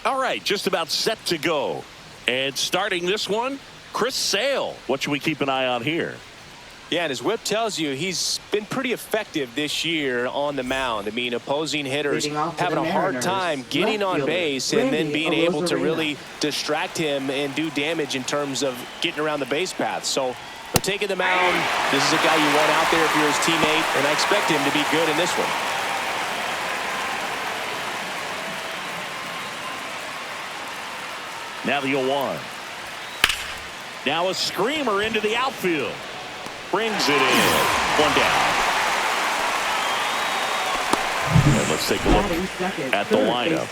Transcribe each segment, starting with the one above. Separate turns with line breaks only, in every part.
All right, just about set to go. And starting this one, Chris Sale. What should we keep an eye on here?
Yeah, and his whip tells you he's been pretty effective this year on the mound. I mean, opposing hitters having a hard time getting on base and then being able to really distract him and do damage in terms of getting around the base path. So for taking the mound, this is a guy you want out there if you're his teammate, and I expect him to be good in this one.
Now the 0-1. Now a screamer into the outfield. Brings it in. One down. And let's take a look at the lineup.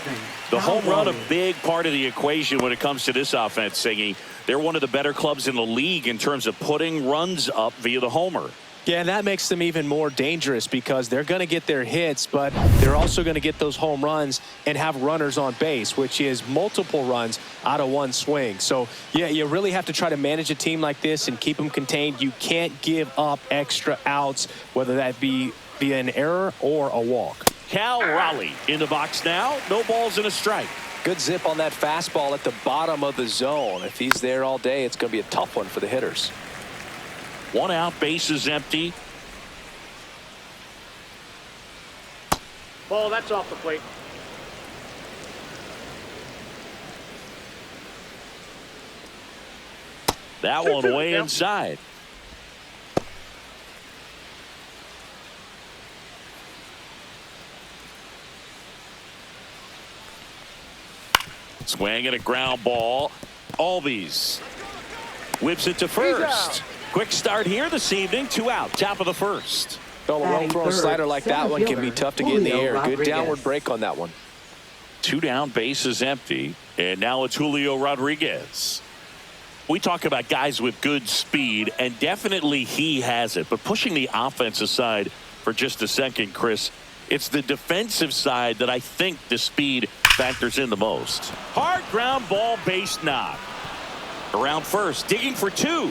The home run, a big part of the equation when it comes to this offense, Siggy. They're one of the better clubs in the league in terms of putting runs up via the homer.
Yeah, and that makes them even more dangerous because they're going to get their hits, but they're also going to get those home runs and have runners on base, which is multiple runs out of one swing. So, yeah, you really have to try to manage a team like this and keep them contained. You can't give up extra outs, whether that be via an error or a walk.
Cal Raleigh in the box now. No balls and a strike.
Good zip on that fastball at the bottom of the zone. If he's there all day, it's going to be a tough one for the hitters.
1 out, bases empty.
Ball, that's off the plate.
That one way inside. Swing and a ground ball. Albies whips it to first. Quick start here this evening. 2 out, top of the first.
Well, a well-thrown slider like that one can be tough to get in the air. Good downward break on that one.
2 down, bases empty. And now it's Julio Rodriguez. We talk about guys with good speed, and definitely he has it. But pushing the offense aside for just a second, Chris, it's the defensive side that I think the speed factors in the most. Hard ground ball, base knock. Around first, digging for 2.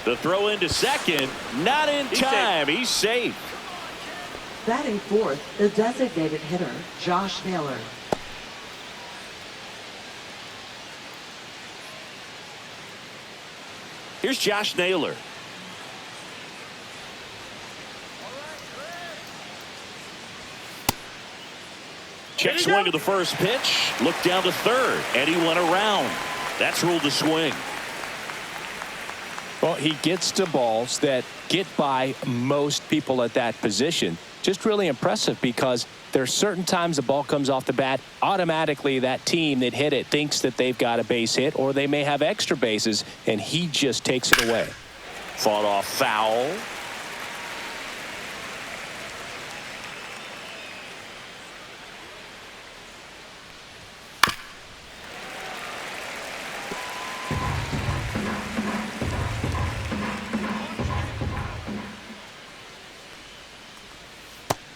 The throw into second, not in time. He's safe.
Batting fourth, the designated hitter, Josh Naylor.
Here's Josh Naylor. Check swing of the first pitch. Look down to third, and he went around. That's ruled a swing.
Well, he gets to balls that get by most people at that position. Just really impressive because there are certain times the ball comes off the bat, automatically that team that hit it thinks that they've got a base hit, or they may have extra bases, and he just takes it away.
Fought off foul.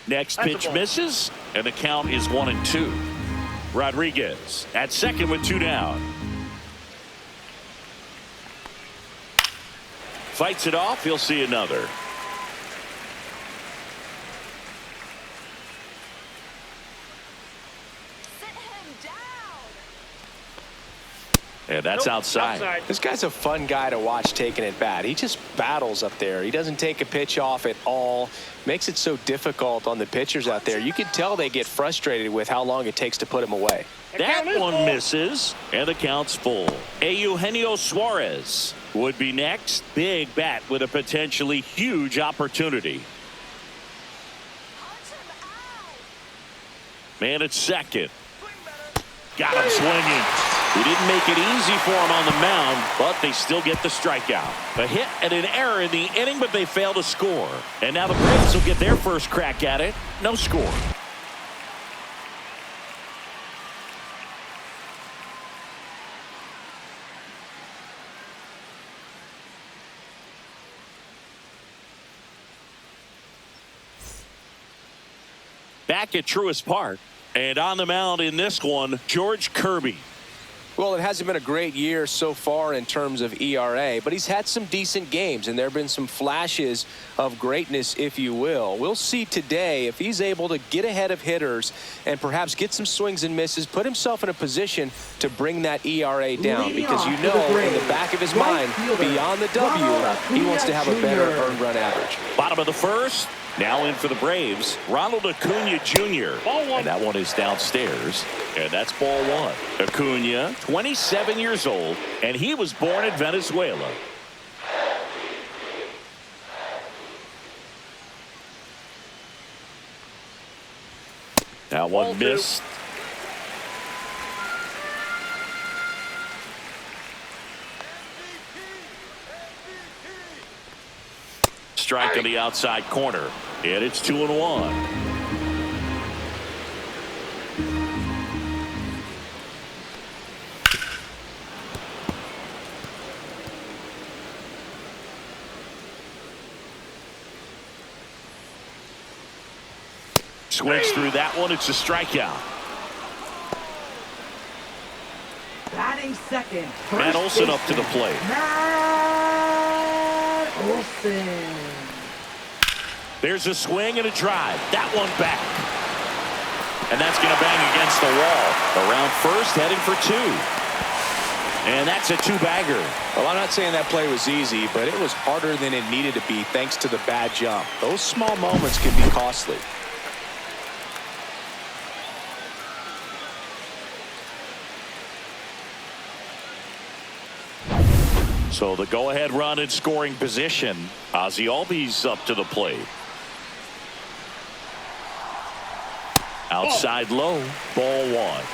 Next pitch misses, and the count is 1-2. Rodriguez at second with 2 down. Fights it off. He'll see another. And that's outside.
This guy's a fun guy to watch taking at bat. He just battles up there. He doesn't take a pitch off at all. Makes it so difficult on the pitchers out there. You can tell they get frustrated with how long it takes to put him away.
That one misses, and the count's full. Eugenio Suarez would be next. Big bat with a potentially huge opportunity. Man at second. Got him swinging. He didn't make it easy for him on the mound, but they still get the strikeout. A hit and an error in the inning, but they fail to score. And now the Braves will get their first crack at it. No score. Back at Truist Park. And on the mound in this one, George Kirby.
Well, it hasn't been a great year so far in terms of ERA, but he's had some decent games, and there have been some flashes of greatness, if you will. We'll see today if he's able to get ahead of hitters and perhaps get some swings and misses, put himself in a position to bring that ERA down, because you know in the back of his mind, beyond the W, he wants to have a better earned run average.
Bottom of the first. Now in for the Braves, Ronald Acuna Jr. And that one is downstairs, and that's ball one. Acuna, 27 years old, and he was born in Venezuela. That one missed. Strike on the outside corner, and it's 2-1. Swings through that one. It's a strikeout.
Batting second.
Matt Olson up to the plate.
Matt Olson.
There's a swing and a drive. That one back. And that's going to bang against the wall. Around first, heading for two. And that's a two-bagger.
Well, I'm not saying that play was easy, but it was harder than it needed to be thanks to the bad jump. Those small moments can be costly.
So the go-ahead run in scoring position. Ozzie Albies up to the plate. Outside low, ball one.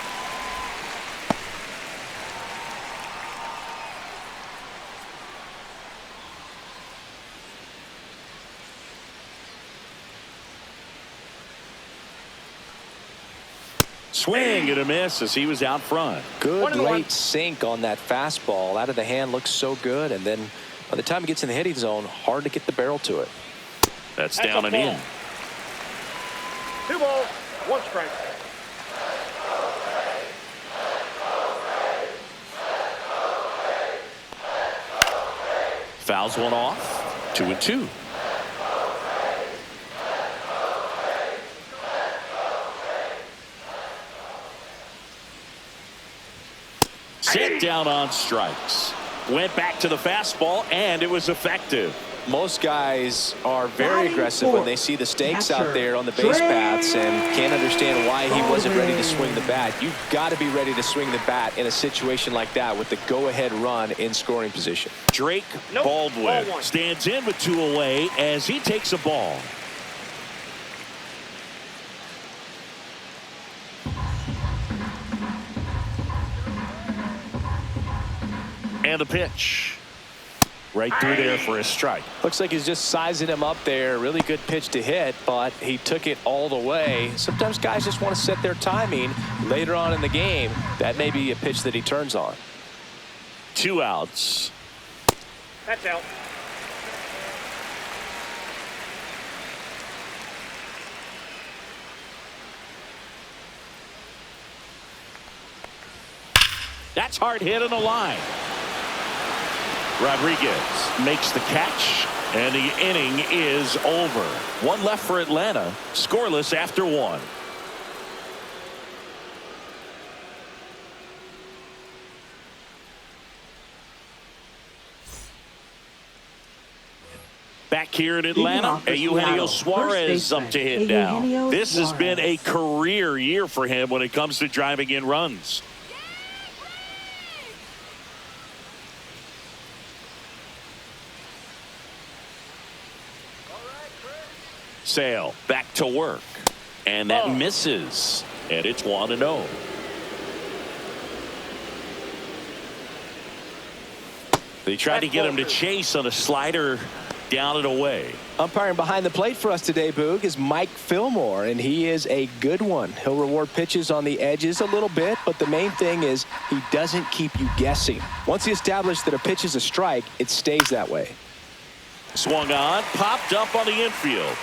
Swing and a miss as he was out front.
Good late sink on that fastball. Out of the hand looks so good, and then by the time it gets in the hitting zone, hard to get the barrel to it.
That's down and in.
2 balls, 1 strike.
Fouls one off. 2-2. Set down on strikes. Went back to the fastball, and it was effective.
Most guys are very aggressive when they see the stakes out there on the base paths and can't understand why he wasn't ready to swing the bat. You've got to be ready to swing the bat in a situation like that with the go-ahead run in scoring position.
Drake Baldwin stands in with 2 away as he takes a ball. And a pitch. Right through there for a strike.
Looks like he's just sizing him up there. Really good pitch to hit, but he took it all the way. Sometimes guys just want to set their timing later on in the game. That may be a pitch that he turns on.
2 outs.
That's out.
That's hard hit on the line. Rodriguez makes the catch, and the inning is over. 1 left for Atlanta, scoreless after 1. Back here in Atlanta, Eugenio Suarez up to hit now. This has been a career year for him when it comes to driving in runs. Sale back to work, and that misses, and it's 1-0. They tried to get him to chase on a slider down and away.
Umpiring behind the plate for us today, Boog, is Mike Fillmore, and he is a good one. He'll reward pitches on the edges a little bit, but the main thing is he doesn't keep you guessing. Once he established that a pitch is a strike, it stays that way.
Swung on, popped up on the infield.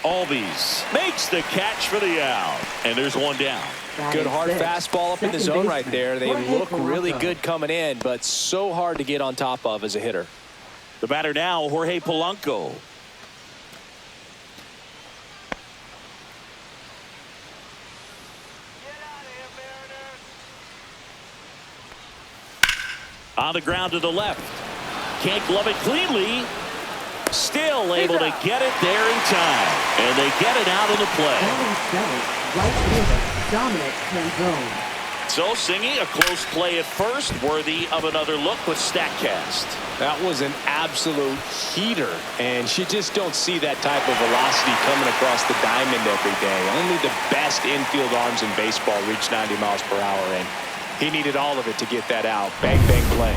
Albies makes the catch for the out. And there's one down.
Good hard fastball up in the zone right there. They look really good coming in, but so hard to get on top of as a hitter.
The batter now, Jorge Polanco. On the ground to the left. Can't glove it cleanly. Still able to get it there in time. And they get it out of the play.
Right fielder, Dominic Canzone.
So, Singy, a close play at first, worthy of another look with StatCast.
That was an absolute heater, and you just don't see that type of velocity coming across the diamond every day. Only the best infield arms in baseball reach 90 miles per hour, and he needed all of it to get that out. Bang, bang, play.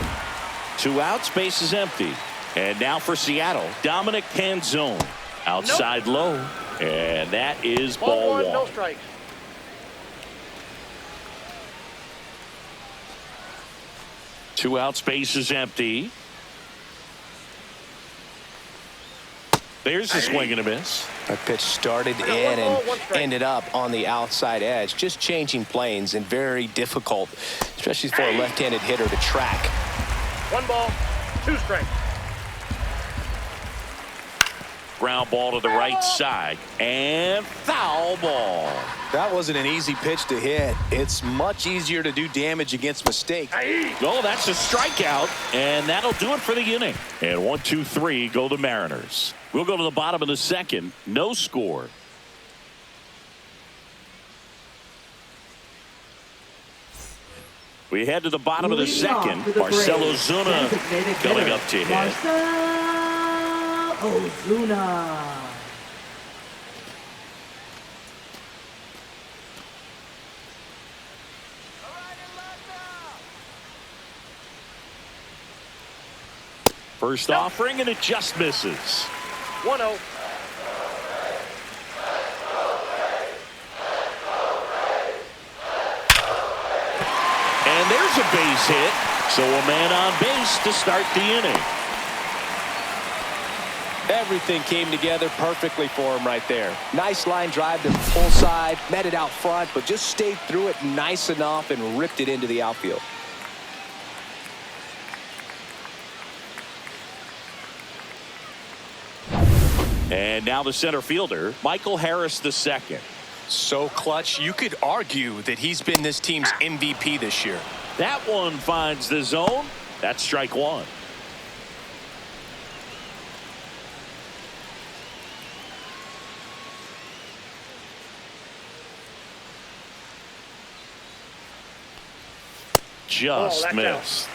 2 outs, base is empty. And now for Seattle, Dominic Canzone. Outside low, and that is ball 1.
No strikes.
2 outs, base is empty. There's a swing and a miss.
That pitch started in and ended up on the outside edge. Just changing planes and very difficult, especially for a left-handed hitter to track.
1 ball, 2 strikes.
Ground ball to the right side and foul ball.
That wasn't an easy pitch to hit. It's much easier to do damage against mistakes.
Oh, that's a strikeout, and that'll do it for the inning. And 1, 2, 3 go the Mariners. We'll go to the bottom of the second. No score. We head to the bottom of the second. Marcell Ozuna coming up to hit.
Ozuna.
First offering, and it just misses.
1-0.
And there's a base hit. So a man on base to start the inning.
Everything came together perfectly for him right there. Nice line drive to the full side, met it out front, but just stayed through it nice enough and ripped it into the outfield.
And now the center fielder, Michael Harris II.
So clutch, you could argue that he's been this team's MVP this year.
That one finds the zone. That's strike 1. Just missed.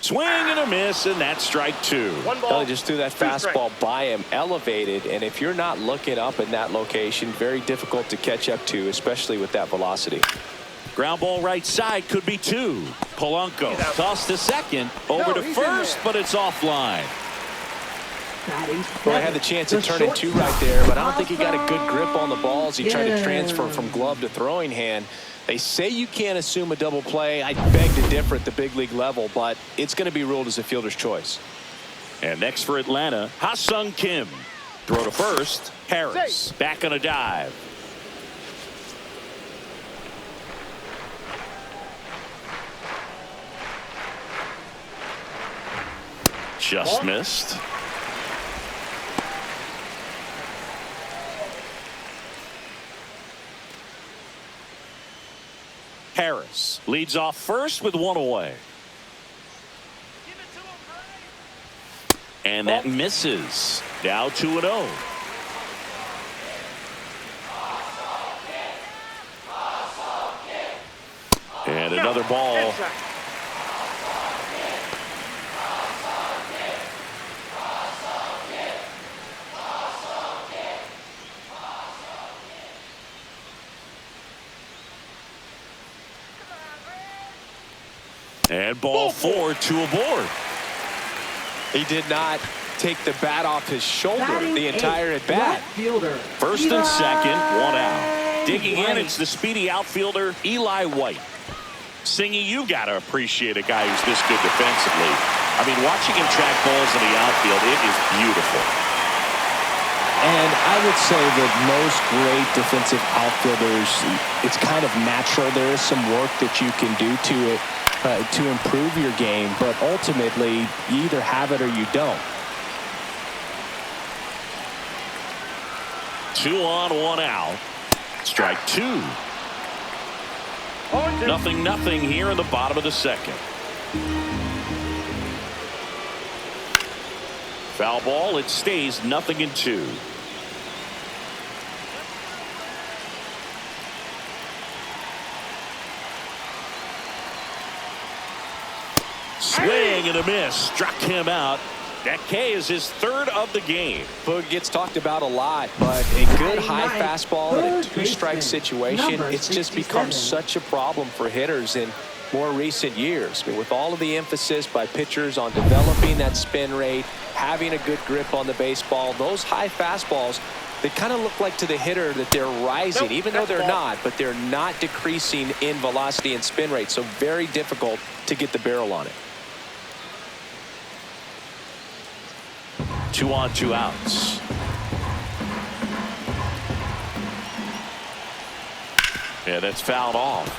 Swing and a miss, and that's strike 2.
1 ball.
Well, he just threw that fastball by him, elevated, and if you're not looking up in that location, very difficult to catch up to, especially with that velocity.
Ground ball right side, could be 2. Polanco tossed to second, over to first, but it's offline.
Well, I had the chance to turn it 2 right there, but I don't think he got a good grip on the balls. He tried to transfer from glove to throwing hand. They say you can't assume a double play. I beg to differ at the big league level, but it's going to be ruled as a fielder's choice.
And next for Atlanta, Ha-Sung Kim. Throw to first. Harris back on a dive. Just missed. Harris leads off first with 1 away. And that misses. Now 2-0. And another ball. And ball 4, 2 aboard.
He did not take the bat off his shoulder
Batting
the entire
eighth,
at bat.
left fielder,
First and second, one out. Digging in,
White.
it's the speedy outfielder, Eli White. Singy, you got to appreciate a guy who's this good defensively. I mean, watching him track balls in the outfield, it is beautiful.
And I would say that most great defensive outfielders, it's kind of natural. There is some work that you can do to it to improve your game, but ultimately you either have it or you don't.
2 on, 1 out. Strike 2. 0-0 here in the bottom of the second. Foul ball. It stays 0-2. Swing and a miss. Struck him out. That K is his 3rd of the game.
Boog gets talked about a lot, but a good high fastball in a 2-strike situation, it's just become such a problem for hitters in more recent years. I mean, with all of the emphasis by pitchers on developing that spin rate, having a good grip on the baseball, those high fastballs, they kind of look like to the hitter that they're rising, even though they're not, but they're not decreasing in velocity and spin rate. So very difficult to get the barrel on it.
2 on, 2 outs. Yeah, that's fouled off.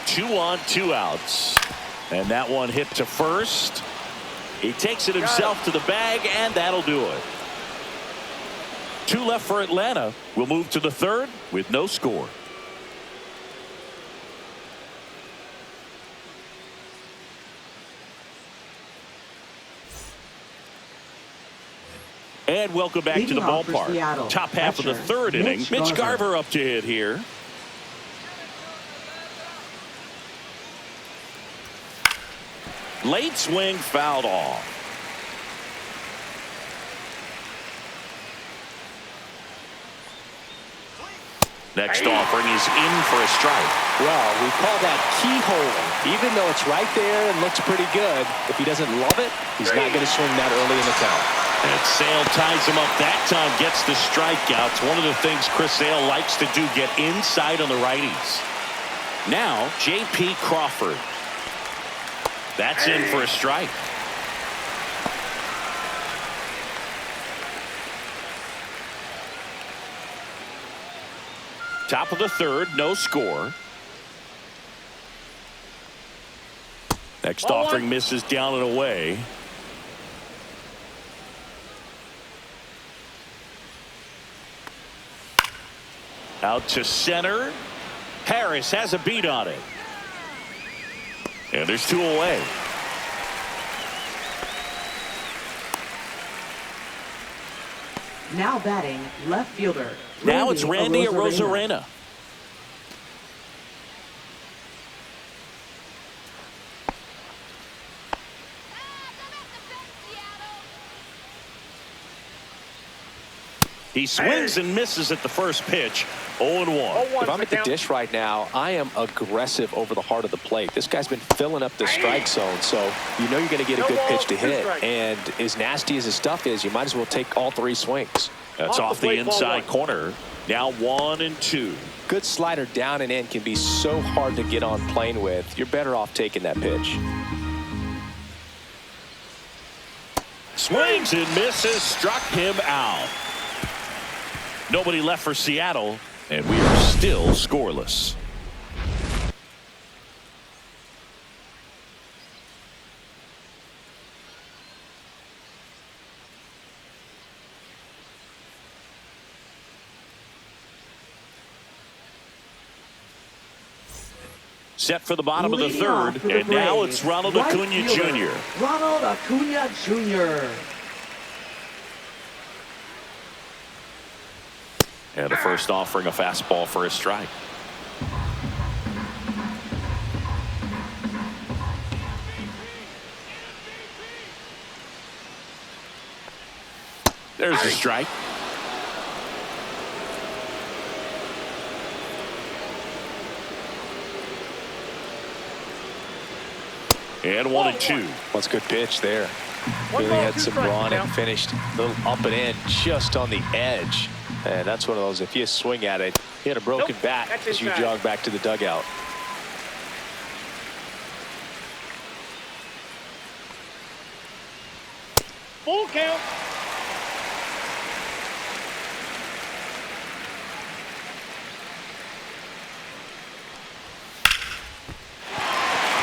Two on, 2 outs. And that one hit to first. He takes it himself to the bag, and that'll do it. 2 left for Atlanta. We'll move to the 3rd with no score. And welcome back to the ballpark. Top half of the 3rd inning. Mitch Garver up to hit here. Late swing, fouled off. Next offering is in for a strike.
Well, we call that keyhole. Even though it's right there and looks pretty good, if he doesn't love it, he's not going to swing that early in the count.
And Sale ties him up that time, gets the strikeout. It's one of the things Chris Sale likes to do, get inside on the righties. Now, J.P. Crawford. That's in for a strike. Top of the 3rd, no score. Next offering misses down and away. Out to center. Harris has a beat on it. And there's 2 away.
Now batting, left fielder.
Now it's Randy Arozarena. He swings and misses at the first pitch. 0-1.
If I'm at the dish right now, I am aggressive over the heart of the plate. This guy's been filling up the strike zone, so you know you're going to get a good pitch to hit. And as nasty as his stuff is, you might as well take all 3 swings.
That's off the inside corner. Now 1-2.
Good slider down and in can be so hard to get on plane with. You're better off taking that pitch.
Swings and misses, struck him out. Nobody left for Seattle, and we are still scoreless. Set for the bottom of the 3rd, and now it's Ronald Acuna Jr.
Ronald Acuna Jr.
And the first offering, a fastball for a strike. There's a strike. And 1-2.
That's a good pitch there. Really had some run and finished a little up and in just on the edge. And that's one of those, if you swing at it, you had a broken bat as you jog back to the dugout.
Full count.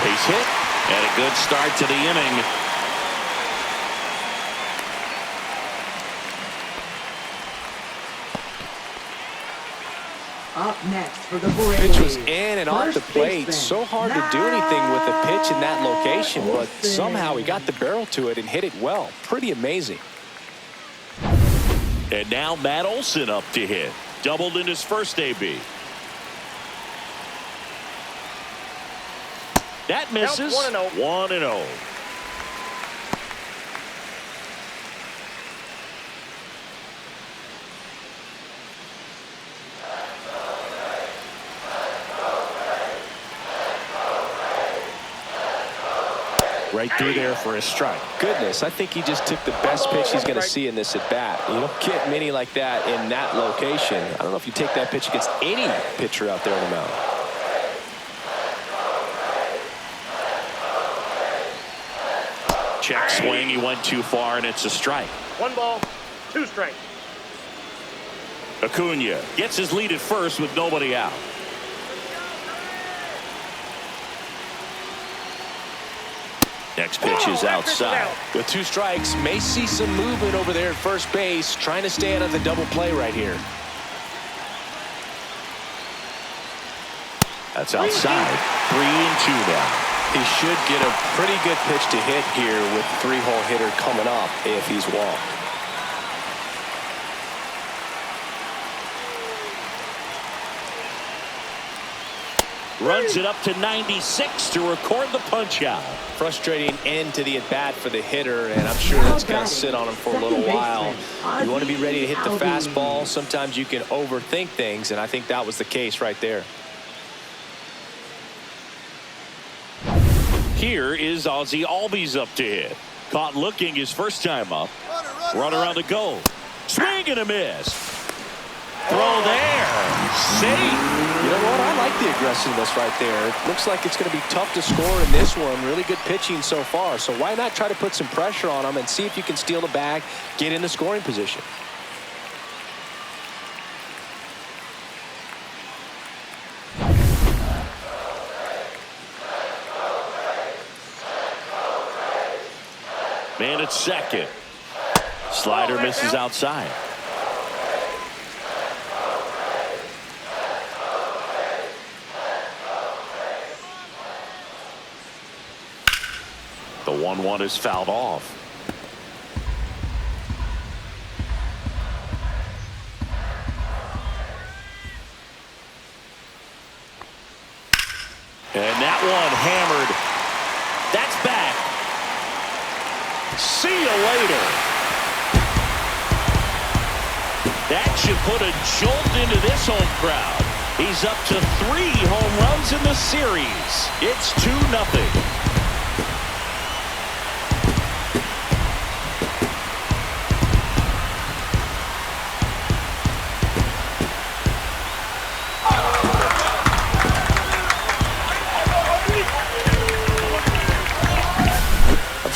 Base hit. And a good start to the inning.
Up next for the Braves.
Pitch was in and off the plate.
baseman,
So hard to do anything with a pitch in that location, but somehow he got the barrel to it and hit it well. Pretty amazing.
And now Matt Olson up to hit. Doubled in his first AB. That misses.
1-0.
1-0. Right through there for a strike.
Goodness, I think he just took the best pitch he's going to see in this at bat. You don't get many like that in that location. I don't know if you take that pitch against any pitcher out there on the mound.
Check swing. He went too far, and it's a strike.
1 ball, 2 strikes.
Acuna gets his lead at first with nobody out. Next pitch is outside.
With 2 strikes, may see some movement over there at first base, trying to stay out of the double play right here.
That's outside. 3-2 now.
He should get a pretty good pitch to hit here with 3-hole hitter coming up if he's walked.
Runs it up to 96 to record the punch out.
Frustrating end to the at-bat for the hitter, and I'm sure that's going to sit on him for a little while. You want to be ready to hit the fastball. Sometimes you can overthink things, and I think that was the case right there.
Here is Ozzie Albies up to hit. Caught looking his first time up. Runner on the go. Swing and a miss. Throw there. Safe.
You know what? I like the aggressiveness right there. It looks like it's going to be tough to score in this one. Really good pitching so far. So why not try to put some pressure on him and see if you can steal the bag, get in the scoring position.
Man at second. Slider misses outside. The 1-1 is fouled off. And that one hammered. That's back. See you later. That should put a jolt into this home crowd. He's up to 3 home runs in the series. It's 2-0.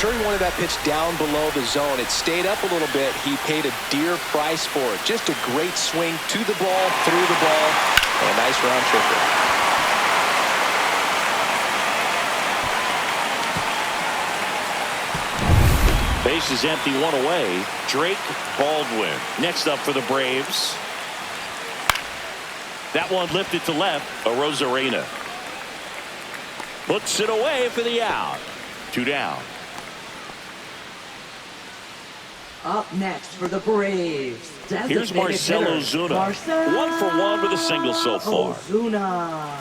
Sure, he wanted that pitch down below the zone. It stayed up a little bit. He paid a dear price for it. Just a great swing to the ball, through the ball, and a nice round tripper.
Base is empty, 1 away. Drake Baldwin next up for the Braves. That one lifted to left. Arozarena puts it away for the out. 2 down.
Up next for the Braves.
Here's Marcell Ozuna. 1 for 1 with a single so far.
Ozuna.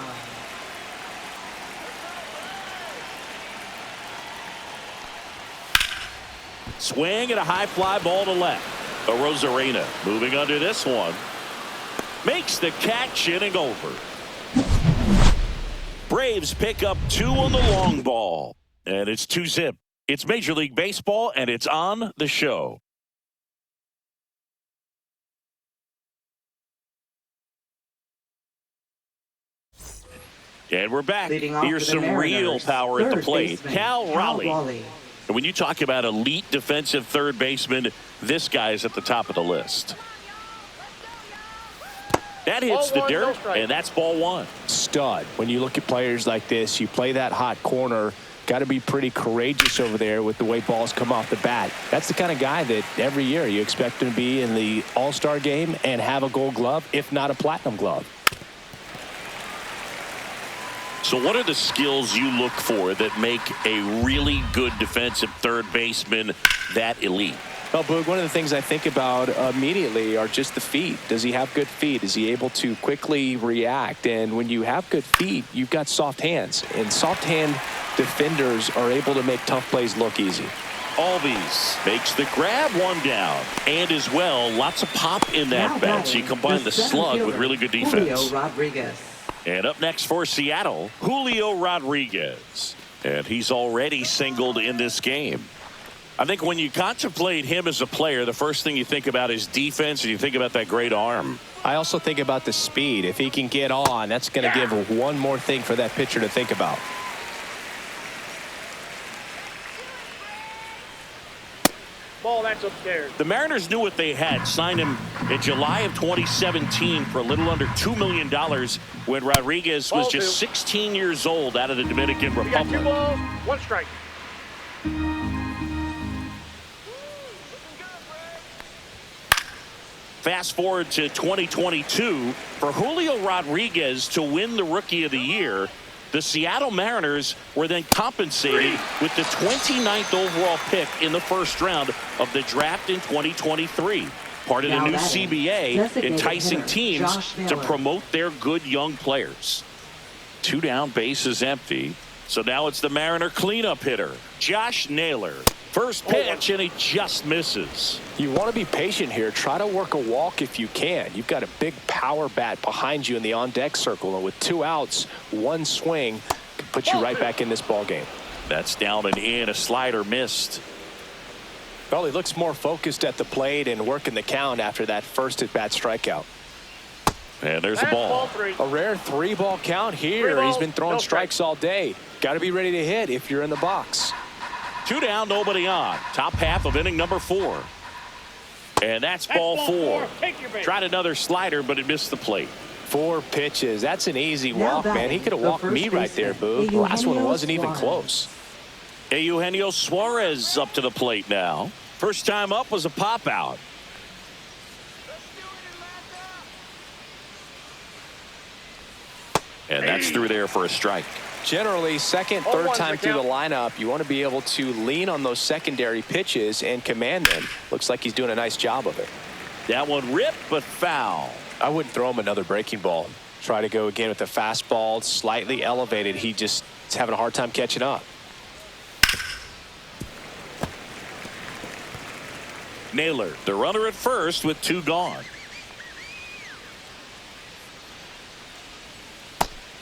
Swing and a high fly ball to left. Rosarena moving under this one. Makes the catch, inning over. Braves pick up 2 on the long ball. And it's 2-zip. It's Major League Baseball, and it's on the show. And we're back. Here's some real power at the plate. Cal Raleigh. And when you talk about elite defensive third baseman, this guy's at the top of the list. That hits the dirt, and that's ball 1.
Stud. When you look at players like this, you play that hot corner. Got to be pretty courageous over there with the way balls come off the bat. That's the kind of guy that every year you expect him to be in the All-Star game and have a Gold Glove, if not a Platinum Glove.
So what are the skills you look for that make a really good defensive third baseman that elite?
Well, Boog, one of the things I think about immediately are just the feet. Does he have good feet? Is he able to quickly react? And when you have good feet, you've got soft hands. And soft hand defenders are able to make tough plays look easy.
Albies makes the grab, 1 down. And as well, lots of pop in that bat. So you combine the slug with really good defense. And up next for Seattle, Julio Rodriguez. And he's already singled in this game. I think when you contemplate him as a player, the first thing you think about is defense, and you think about that great arm.
I also think about the speed. If he can get on, that's going to give one more thing for that pitcher to think about.
Ball, that's upstairs.
The Mariners knew what they had. Signed him in July of 2017 for a little under $2 million when Rodriguez was just 16 years old out of the Dominican
We got 2
Republic.
balls, 1 strike.
Fast forward to 2022. For Julio Rodriguez to win the Rookie of the Year, the Seattle Mariners were then compensated with the 29th overall pick in the first round of the draft in 2023. Part of the new CBA, enticing teams to promote their good young players. 2 down, bases empty. So now it's the Mariner cleanup hitter, Josh Naylor. First pitch, and he just misses.
You want to be patient here. Try to work a walk if you can. You've got a big power bat behind you in the on-deck circle, and with 2 outs, 1 swing can put you right back in this ball game.
That's down and in. A slider missed.
Well, he looks more focused at the plate and working the count after that first at-bat strikeout.
And there's the ball.
A rare 3-ball count here. He's been throwing strikes all day. Got to be ready to hit if you're in the box.
2 down, nobody on. Top half of inning number 4. And that's ball 4. Tried another slider, but it missed the plate.
4 pitches. That's an easy walk, man. He could have walked me right there, Boo. The last one wasn't even close.
Eugenio Suarez up to the plate now. First time up was a pop out. And that's through there for a strike.
Generally, second, third time through the lineup, you want to be able to lean on those secondary pitches and command them. Looks like he's doing a nice job of it.
That one ripped, but foul.
I wouldn't throw him another breaking ball. Try to go again with the fastball, slightly elevated. He just is having a hard time catching up.
Naylor, the runner at first with 2 gone.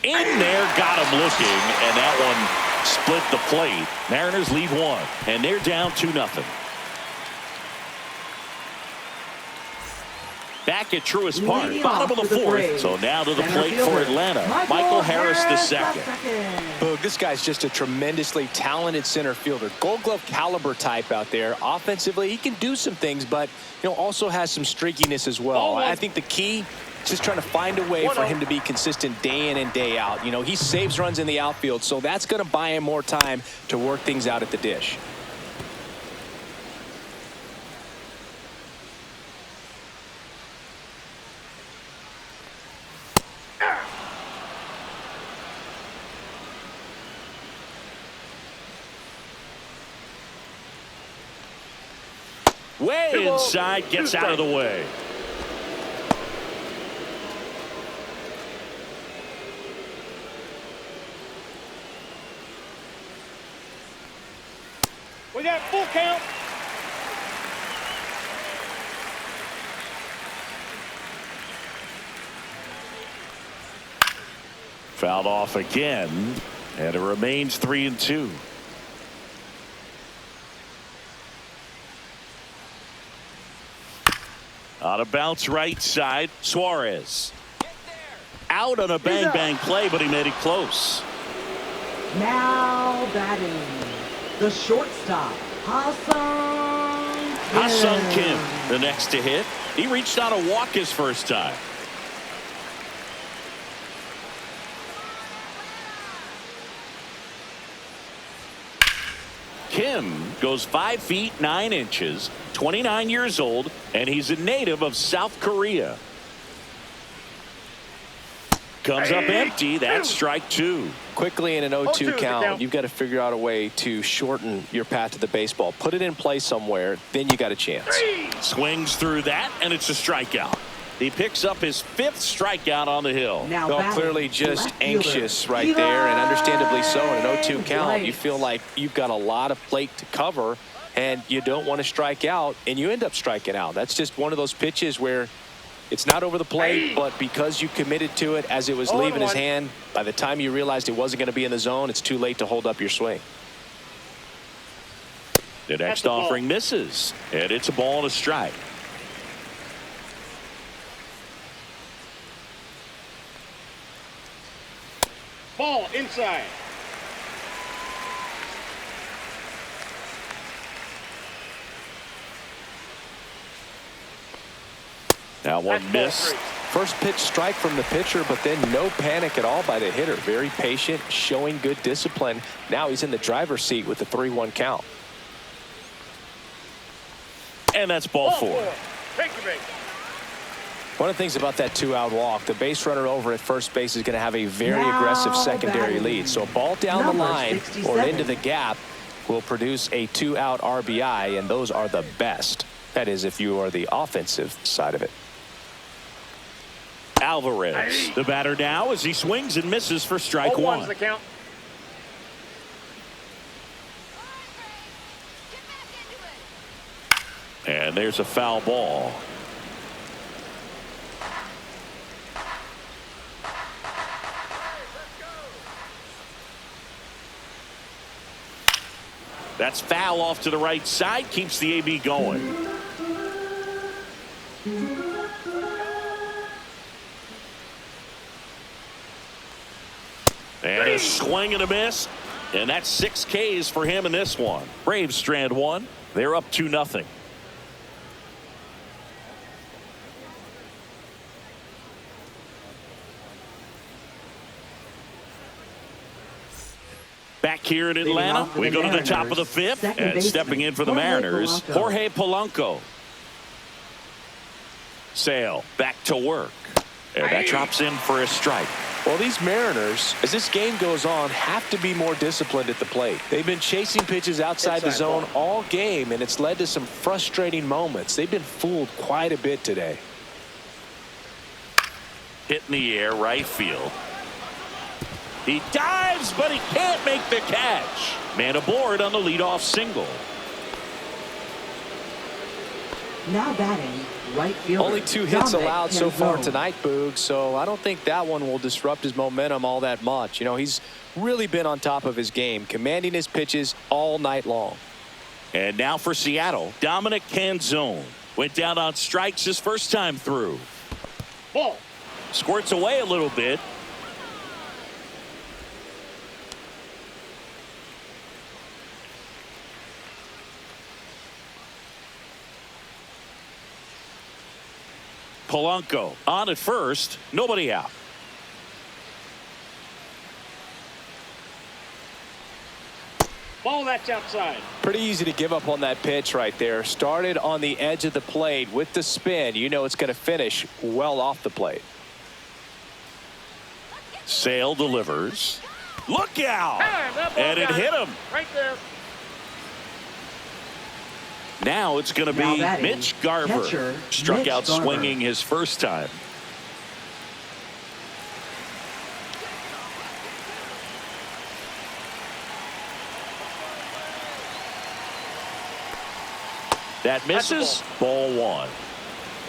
In there, got him looking, and that one split the plate. Mariners lead 1, and they're down 2-0. Back at Truist Park, bottom of the 4th. So now to the plate for Atlanta, Michael Harris II.
Boog, this guy's just a tremendously talented center fielder. Gold Glove caliber type out there. Offensively, he can do some things, but also has some streakiness as well. I think the key is just trying to find a way for him to be consistent day in and day out. He saves runs in the outfield, so that's going to buy him more time to work things out at the dish.
Way inside, gets out of the way.
We got full count.
Fouled off again, and it remains 3-2. On a bounce right side, Suarez. Out on a bang-bang play, but he made it close.
Now batting, the shortstop,
Ha-Sung Kim, the next to hit. He reached on a walk his first time. Kim goes 5 feet 9 inches, 29 years old, and he's a native of South Korea. Comes up empty. That's strike 2.
Quickly in an 0-2 count, you've got to figure out a way to shorten your path to the baseball. Put it in play somewhere, then you got a chance.
Swings through that, and it's a strikeout. He picks up his 5th strikeout on the hill.
Well, clearly just anxious right there, and understandably so. In an 0-2 count, you feel like you've got a lot of plate to cover, and you don't want to strike out, and you end up striking out. That's just one of those pitches where it's not over the plate, but because you committed to it as it was leaving his hand, by the time you realized it wasn't going to be in the zone, it's too late to hold up your swing.
The next offering misses, and it's a ball and a strike.
Ball inside.
Now one miss.
First pitch strike from the pitcher, but then no panic at all by the hitter. Very patient, showing good discipline. Now he's in the driver's seat with the 3-1 count.
And that's ball 4.
Take your base.
One of the things about that 2-out walk, the base runner over at first base is going to have a very aggressive secondary lead. So a ball down the line or into the gap will produce a 2-out RBI, and those are the best. That is, if you are the offensive side of it.
Alvarez, the batter now, as he swings and misses for strike 1.
The count.
And there's a foul ball. That's foul off to the right side, keeps the AB going. And a swing and a miss, and that's 6 Ks for him in this one. Braves strand 1. They're up 2-0. Back here in Atlanta, we go to the top of the 5th, and stepping in for the Mariners, Jorge Polanco. Sale back to work, and that drops in for a strike.
Well, these Mariners, as this game goes on, have to be more disciplined at the plate. They've been chasing pitches outside the zone all game, and it's led to some frustrating moments. They've been fooled quite a bit today.
Hit in the air, right field. He dives, but he can't make the catch. Man aboard on the leadoff single.
Now batting, right fielder.
Only 2 hits allowed so far tonight, Boog, so I don't think that one will disrupt his momentum all that much. You know, he's really been on top of his game, commanding his pitches all night long.
And now for Seattle, Dominic Canzone. Went down on strikes his first time through.
Ball.
Squirts away a little bit. Polanco on at first, nobody out.
Ball that's outside.
Pretty easy to give up on that pitch right there. Started on the edge of the plate with the spin. You know it's going to finish well off the plate.
Sale delivers. Look out! And it hit him.
Right there.
Now it's going to be Mitch Garver.
Catcher,
Struck
Mitch
out
Garver.
swinging his first time. That misses. Ball 1.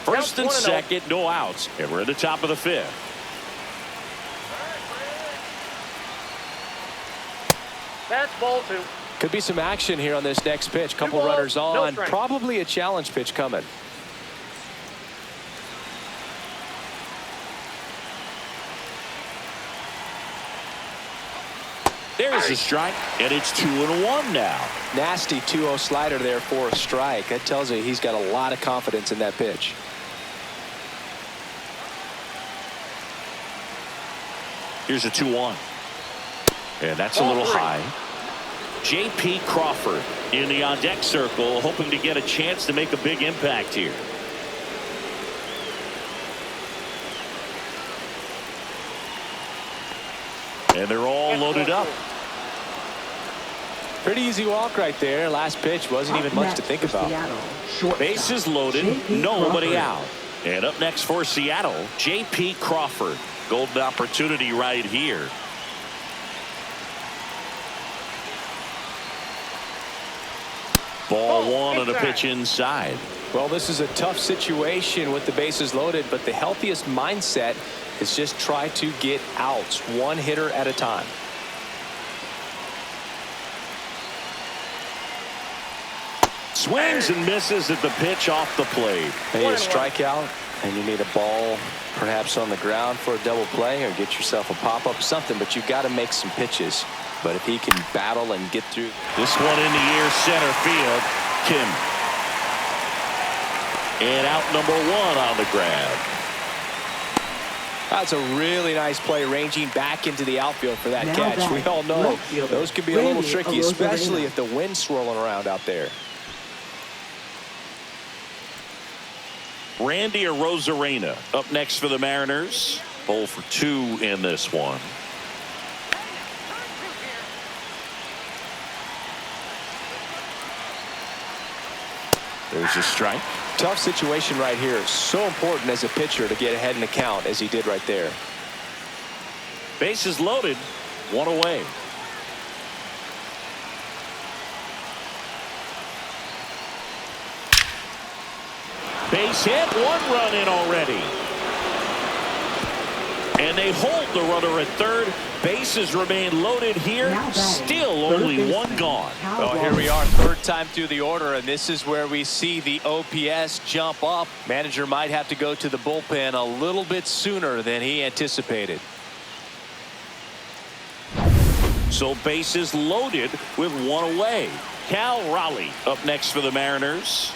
First and second, no outs. And we're at the top of the 5th.
That's ball 2.
Could be some action here on this next pitch. Couple runners on. Probably a challenge pitch coming.
There's a strike, and it's 2-1 now.
Nasty 2-0 slider there for a strike. That tells you he's got a lot of confidence in that pitch.
Here's a 2-1. And that's a little high. J.P. Crawford in the on-deck circle, hoping to get a chance to make a big impact here. And they're all loaded up.
Pretty easy walk right there. Last pitch wasn't even much to think about.
Bases loaded, nobody out. And up next for Seattle, J.P. Crawford. Golden opportunity right here. Ball 1 on a pitch inside.
Well, this is a tough situation with the bases loaded, but the healthiest mindset is just try to get outs, one hitter at a time.
Swings and misses at the pitch off the plate.
Hey, a strikeout, and you need a ball perhaps on the ground for a double play or get yourself a pop-up, something, but you got to make some pitches. But if he can battle and get through.
This one in the air, center field. Kim. And out number 1 on the grab.
That's a really nice play, ranging back into the outfield for that catch. We all know those can be a little tricky, especially if the wind's swirling around out there.
Randy Arozarena up next for the Mariners. 0 for 2 in this one. There's a strike.
Tough situation right here. So important as a pitcher to get ahead in the count as he did right there.
Bases loaded, 1 away. Base hit, 1 run in already. And they hold the runner at third. Bases remain loaded here. Still only 1 gone.
Well, here we are, 3rd time through the order, and this is where we see the OPS jump up. Manager might have to go to the bullpen a little bit sooner than he anticipated.
So bases loaded with 1 away. Cal Raleigh up next for the Mariners.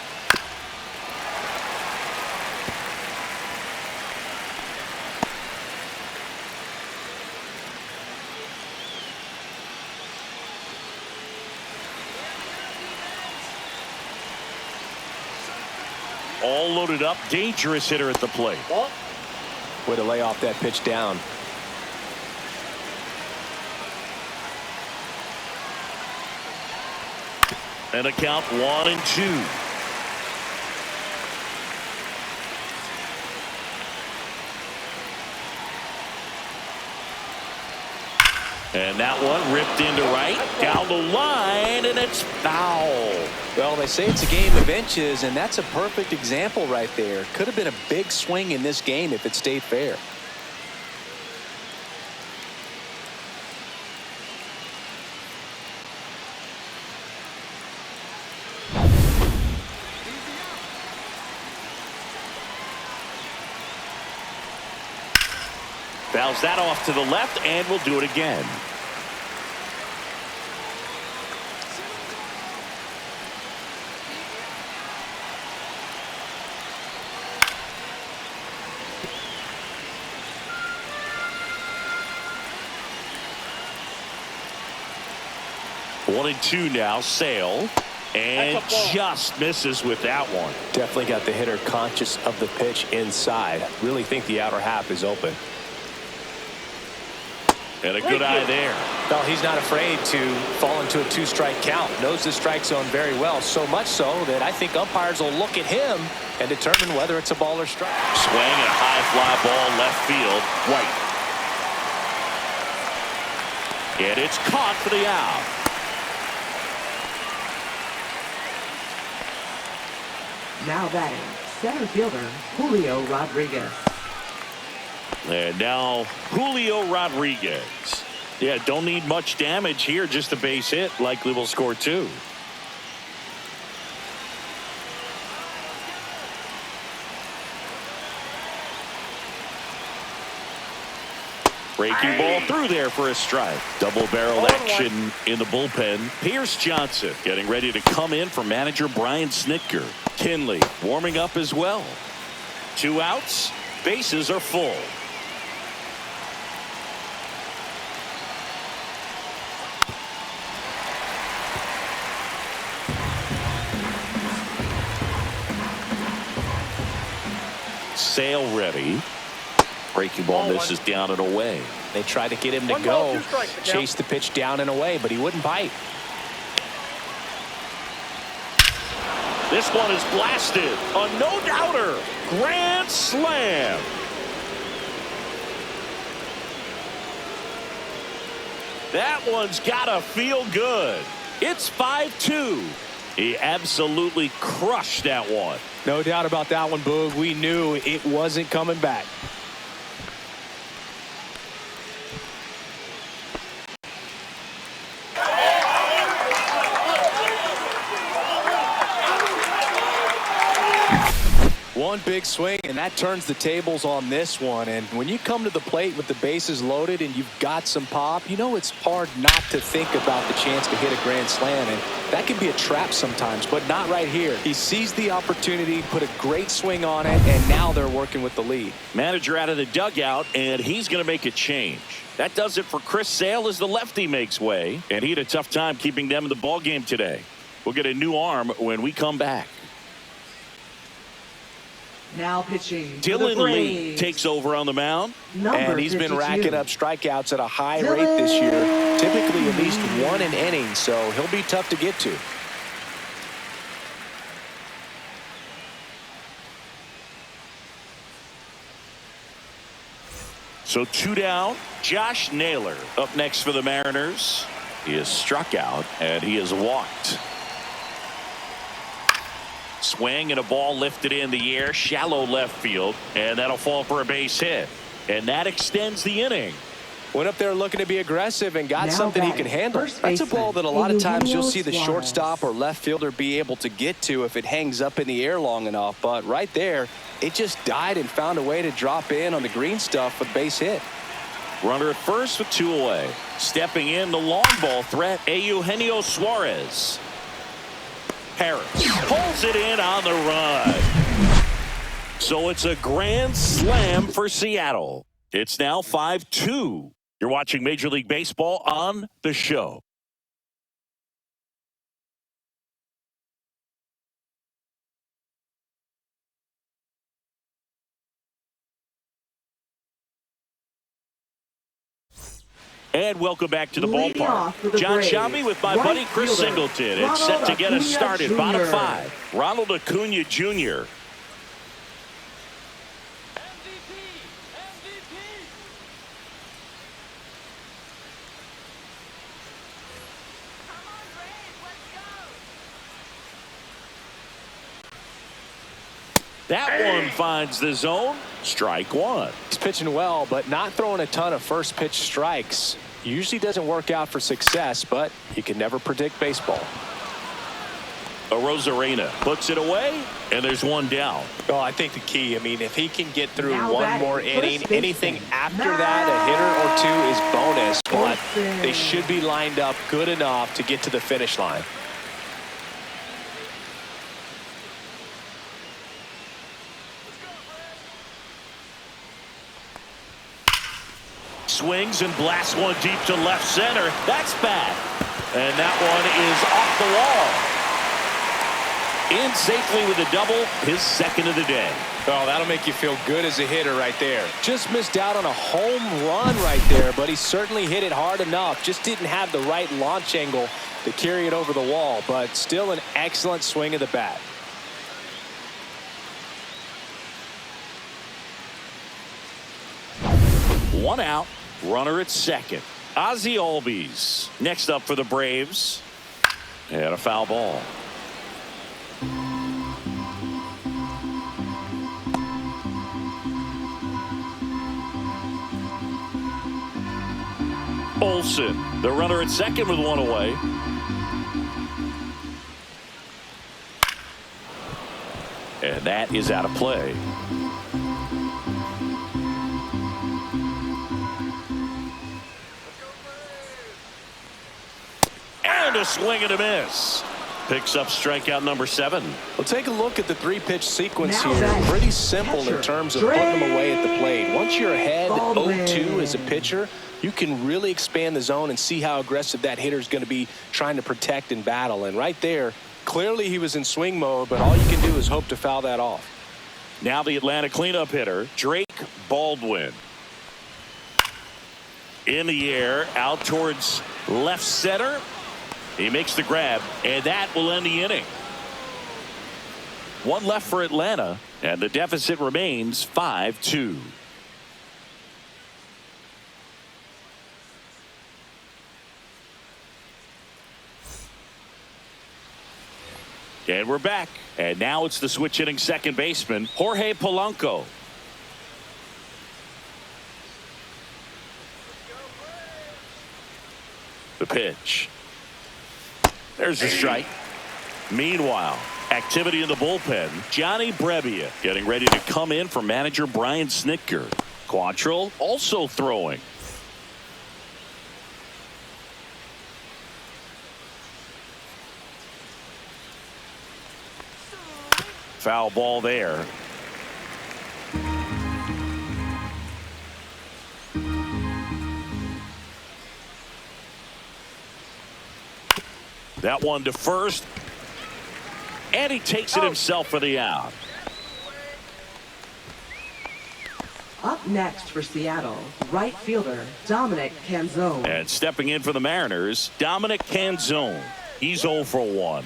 All loaded up. Dangerous hitter at the plate.
Way to lay off that pitch down.
And a count 1-2. And that one ripped into right, down the line, and it's foul.
Well, they say it's a game of inches, and that's a perfect example right there. Could have been a big swing in this game if it stayed fair.
Fouls that off to the left, and we'll do it again. One and two now. Sale. And just misses with that one.
Definitely got the hitter conscious of the pitch inside. Really think the outer half is open.
And a good eye there.
Well, he's not afraid to fall into a 2-strike count. Knows the strike zone very well. So much so that I think umpires will look at him and determine whether it's a ball or strike.
Swing and a high fly ball left field. White. And it's caught for the out.
Now batting, center fielder Julio Rodriguez.
And now Julio Rodriguez. Yeah, don't need much damage here. Just a base hit. Likely will score 2. Breaking ball through there for a strike. Double barrel action in the bullpen. Pierce Johnson getting ready to come in for manager Brian Snitker. Kinley warming up as well. 2 outs. Bases are full. Sale ready. Breaking ball misses down and away.
They tried to get him to go, chase the pitch down and away, but he wouldn't bite.
This one is blasted. A no-doubter. Grand slam. That one's gotta feel good. It's 5-2. He absolutely crushed that one.
No doubt about that one, Boog. We knew it wasn't coming back. One big swing, and that turns the tables on this one. And when you come to the plate with the bases loaded and you've got some pop, you know it's hard not to think about the chance to hit a grand slam. And that can be a trap sometimes, but not right here. He sees the opportunity, put a great swing on it, and now they're working with the lead.
Manager out of the dugout, and he's going to make a change. That does it for Chris Sale as the lefty makes way. And he had a tough time keeping them in the ballgame today. We'll get a new arm when we come back.
Now pitching.
Dylan Lee takes over on the mound.
And he's been racking up strikeouts at a high rate this year. Typically at least 1 an inning, so he'll be tough to get to.
So 2 down. Josh Naylor up next for the Mariners. He is struck out and he is walked. Swing and a ball lifted in the air, shallow left field, and that'll fall for a base hit. And that extends the inning.
Went up there looking to be aggressive and got something he can handle. That's a ball that a lot of times you'll see the shortstop or left fielder be able to get to if it hangs up in the air long enough. But right there, it just died and found a way to drop in on the green stuff with base hit.
Runner at first with 2 away. Stepping in the long ball threat, Eugenio Suarez. Harris pulls it in on the run. So it's a grand slam for Seattle. It's now 5-2. You're watching Major League Baseball on The Show. And welcome back to the ballpark. John Shammy with my buddy Chris Singleton. It's set to get us started. Bottom 5. Ronald Acuna Jr. That one finds the zone. Strike 1.
He's pitching well, but not throwing a ton of first pitch strikes. Usually doesn't work out for success, but you can never predict baseball.
Rosarena puts it away, and there's 1 down.
Oh, I think the key, I mean, if he can get through 1 more inning, anything after that, a hitter or 2 is bonus, but they should be lined up good enough to get to the finish line.
Swings and blasts one deep to left center. That's bad. And that one is off the wall. In safely with a double, his 2nd of the day.
Oh, that'll make you feel good as a hitter right there. Just missed out on a home run right there, but he certainly hit it hard enough. Just didn't have the right launch angle to carry it over the wall, but still an excellent swing of the bat.
One out. Runner at 2nd. Ozzie Albies next up for the Braves. And a foul ball. Olsen, the runner at second with one away. And that is out of play. And a swing and a miss. Picks up strikeout number 7.
Well, take a look at the 3-pitch sequence here. Pretty simple in terms of putting them away at the plate. Once you're ahead 0-2 as a pitcher, you can really expand the zone and see how aggressive that hitter is going to be trying to protect and battle. And right there, clearly he was in swing mode, but all you can do is hope to foul that off.
Now the Atlanta cleanup hitter, Drake Baldwin. In the air, out towards left center. He makes the grab, and that will end the inning. One left for Atlanta, and the deficit remains 5-2. And we're back. And now it's the switch hitting second baseman, Jorge Polanco. The pitch. There's a strike. Meanwhile, activity in the bullpen. Johnny Brebbia getting ready to come in for manager Brian Snitker. Quantrill also throwing. Foul ball there. That one to first. And he takes it himself for the out.
Up next for Seattle, right fielder Dominic Canzone.
And stepping in for the Mariners, Dominic Canzone. He's 0 for 1.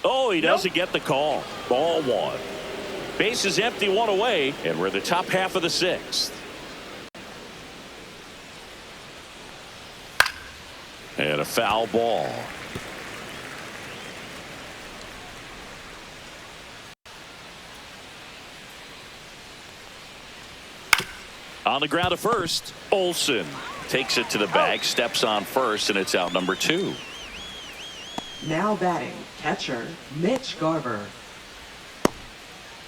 Oh, he doesn't get the call. Ball 1. Base is empty, 1 away, and we're in the top half of the 6th. And a foul ball. On the ground to first, Olsen takes it to the bag, steps on first, and it's out number 2.
Now batting, catcher Mitch Garver.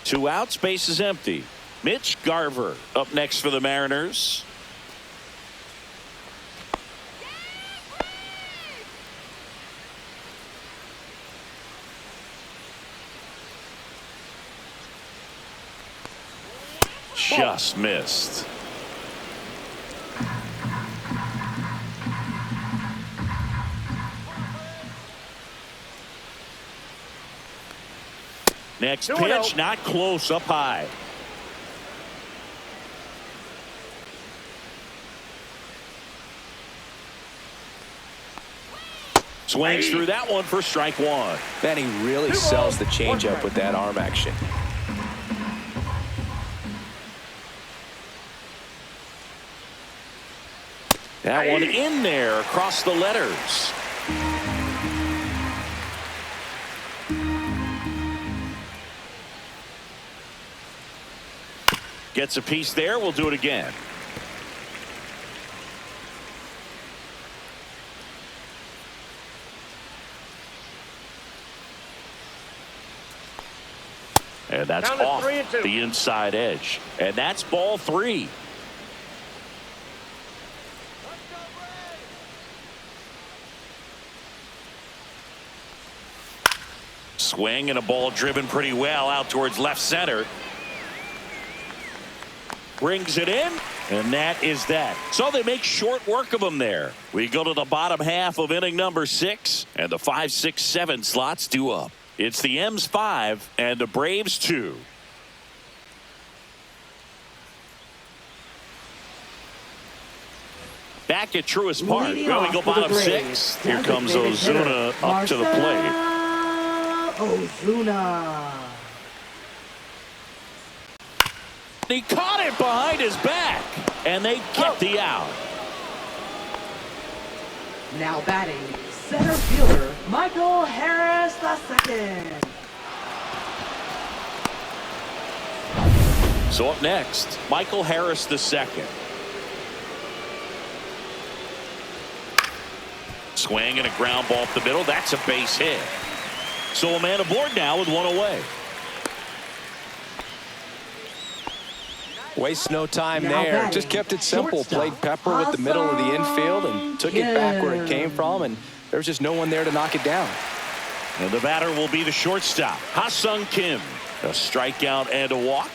2 outs, base is empty. Mitch Garver up next for the Mariners. Just missed. Next pitch, not close, up high. Swings through that one for strike 1.
Man, he really sells the changeup with that arm action.
That one in there across the letters. Gets a piece there. We'll do it again. And that's off the inside edge. And that's ball 3. Swing and a ball driven pretty well out towards left center. Brings it in, and that is that. So they make short work of him there. We go to the bottom half of inning number 6, and the 5, 6, 7 slots due up. It's the M's 5 and the Braves 2. Back at Truist Park. Well, we go bottom 6. Here comes Ozuna up to the plate.
Ozuna.
He caught it behind his back, and they get the out.
Now batting, center fielder Michael Harris II.
So up next, Michael Harris II. Swing and a ground ball up the middle. That's a base hit. So a man aboard now with one away.
Wastes no time there. Just kept it simple. Played pepper with the middle of the infield and took it back where it came from, and there's just no one there to knock it down.
And the batter will be the shortstop, Ha-Sung Kim. A strikeout and a walk.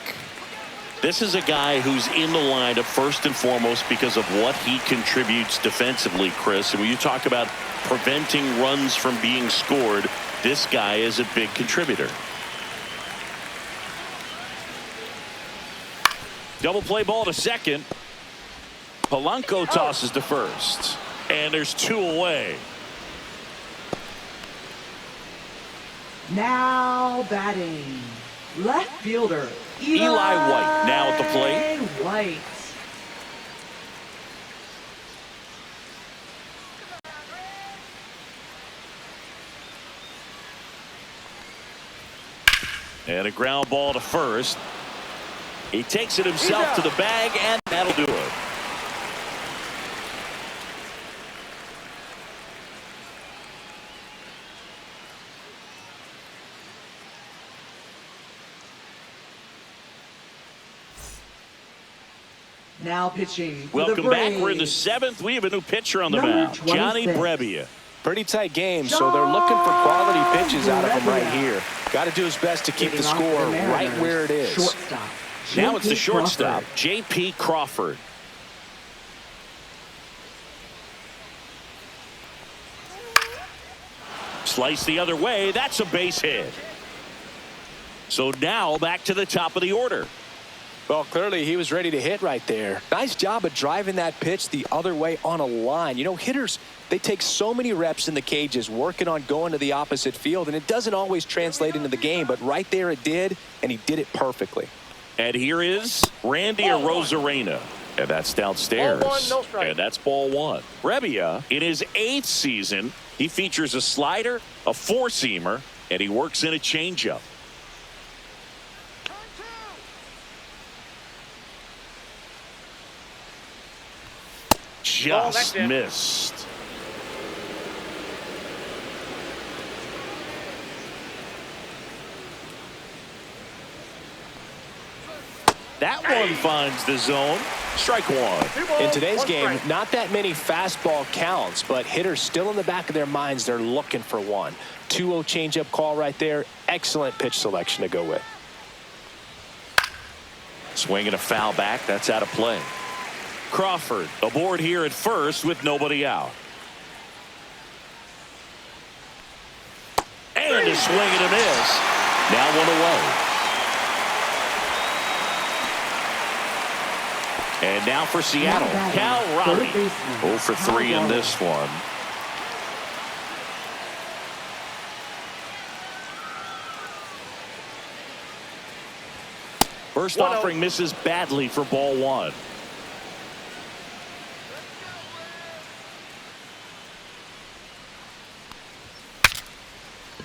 This is a guy who's in the lineup first and foremost because of what he contributes defensively, Chris. And when you talk about preventing runs from being scored, this guy is a big contributor. Double play ball to second. Polanco tosses to first. And there's two away.
Now batting. Left fielder.
Eli White now at the plate.
White.
And a ground ball to first. He takes it himself to the bag, and that'll do it.
Now pitching.
Welcome back. We're in the seventh. We have a new pitcher on the mound, Johnny Brebbia.
Pretty tight game, so they're looking for quality pitches out of him right here. Got to do his best to keep the score right where it is.
Shortstop.
Now it's the shortstop, J.P. Crawford. Slice the other way. That's a base hit. So now back to the top of the order.
Well, clearly he was ready to hit right there. Nice job of driving that pitch the other way on a line. You know, hitters, they take so many reps in the cages working on going to the opposite field, and it doesn't always translate into the game, but right there it did, and he did it perfectly.
And here is Randy Arozarena. And that's downstairs.
Ball one, no strike.
And that's ball one. Brebbia, in his 8th season, he features a slider, a four-seamer, and he works in a changeup. Just missed. That one finds the zone. Strike one.
In today's game, not that many fastball counts, but hitters still in the back of their minds, they're looking for one. 2-0 changeup call right there. Excellent pitch selection to go with.
Swinging a foul back. That's out of play. Crawford aboard here at first with nobody out. And a swing and a miss. Now one away. And now for Seattle, Cal Raleigh. 0 for 3 in this one. First offering misses badly for ball one.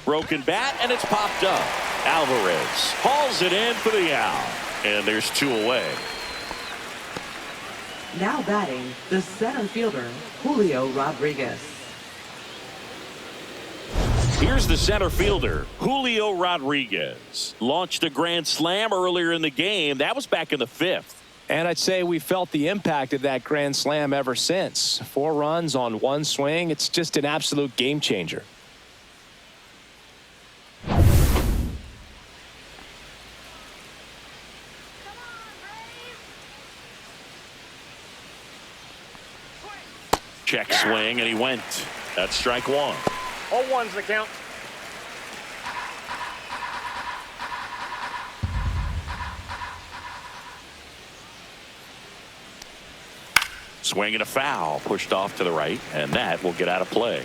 Broken bat, and it's popped up. Alvarez hauls it in for the out. And there's two away.
Now batting, the center fielder, Julio Rodriguez.
Here's the center fielder, Julio Rodriguez. Launched a grand slam earlier in the game. That was back in the 5th.
And I'd say we felt the impact of that grand slam ever since. 4 runs on 1 swing. It's just an absolute game changer.
Check swing, and he went. That's strike one.
0-1's the count.
Swing and a foul, pushed off to the right, and that will get out of play.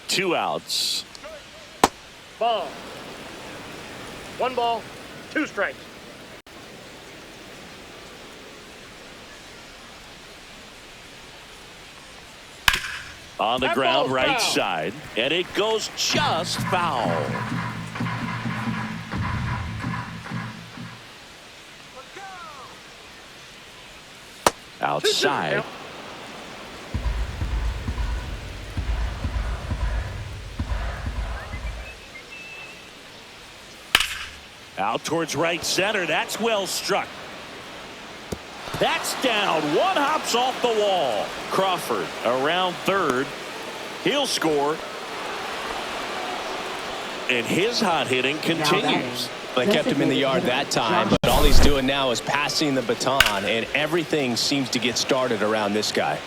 Two outs.
Ball. 1 ball, 2 strikes.
On the
That
ground,
ball's
right
foul.
side. And it goes just foul. Outside. Out towards right center. That's well struck. That's down. One hops off the wall. Crawford around third. He'll score. And his hot hitting continues.
They kept him in the yard that time, but all he's doing now is passing the baton, and everything seems to get started around this guy.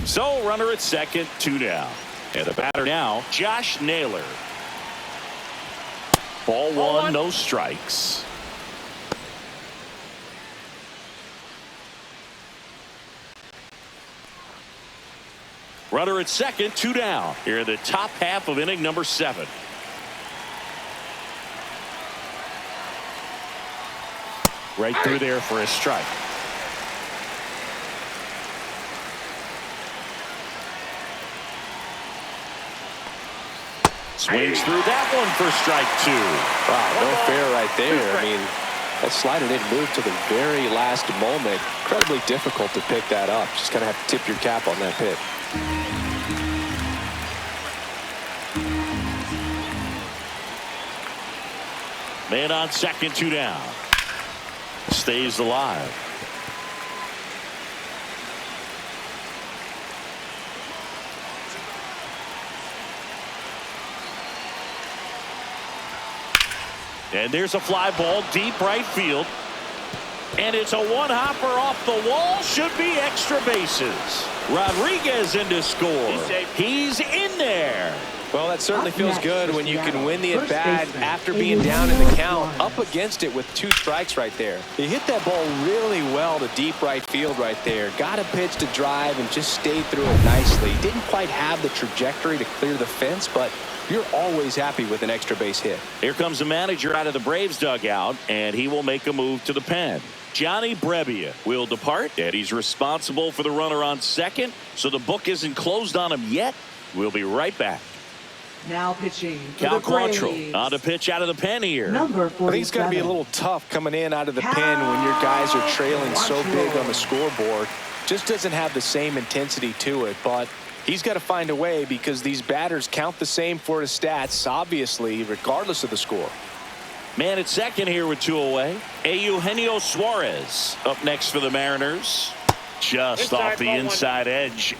So runner at second, 2 down. And the batter now, Josh Naylor. Ball one, no strikes. Runner at second, 2 down. Here in the top half of inning number 7. Right through there for a strike. Swings through that one for strike 2.
Wow, no fair right there. I mean, that slider didn't move to the very last moment. Incredibly difficult to pick that up. Just kind of have to tip your cap on that pitch.
Man on second, 2 down. Stays alive. And there's a fly ball deep right field. And it's a one-hopper off the wall. Should be extra bases. Rodriguez in to score. He's in there.
Well, that certainly feels good when you can win the at-bat after being down in the count, up against it with 2 strikes right there. He hit that ball really well to deep right field right there. Got a pitch to drive and just stayed through it nicely. Didn't quite have the trajectory to clear the fence, but you're always happy with an extra base hit.
Here comes the manager out of the Braves dugout, and he will make a move to the pen. Johnny Brebbia will depart, and he's responsible for the runner on second, so the book isn't closed on him yet. We'll be right back.
Now pitching for
Cal
the Braves.
Quantrill on to pitch out of the pen here.
Number 47.
I think it's going to be a little tough coming in out of the pen when your guys are trailing so big on the scoreboard. Just doesn't have the same intensity to it, but he's got to find a way because these batters count the same for his stats, obviously, regardless of the score.
Man at second here with 2 away. Eugenio Suarez up next for the Mariners. Just off the inside edge.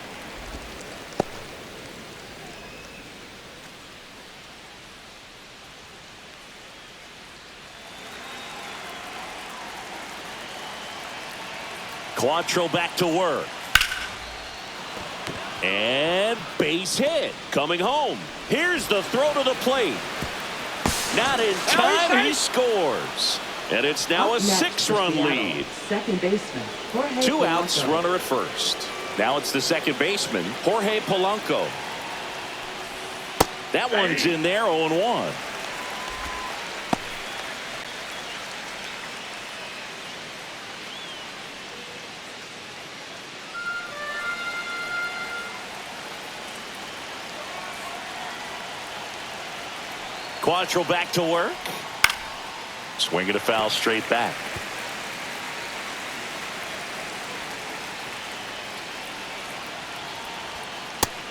Quantrill back to work. And base hit. Coming home. Here's the throw to the plate. Not in time. He scores. And it's now a 6-run lead.
Second baseman, Jorge
2 outs,
Polanco.
runner at first. Now it's the second baseman, Jorge Polanco. That one's in there, 0-1. Quantrill back to work. Swinging a foul straight back.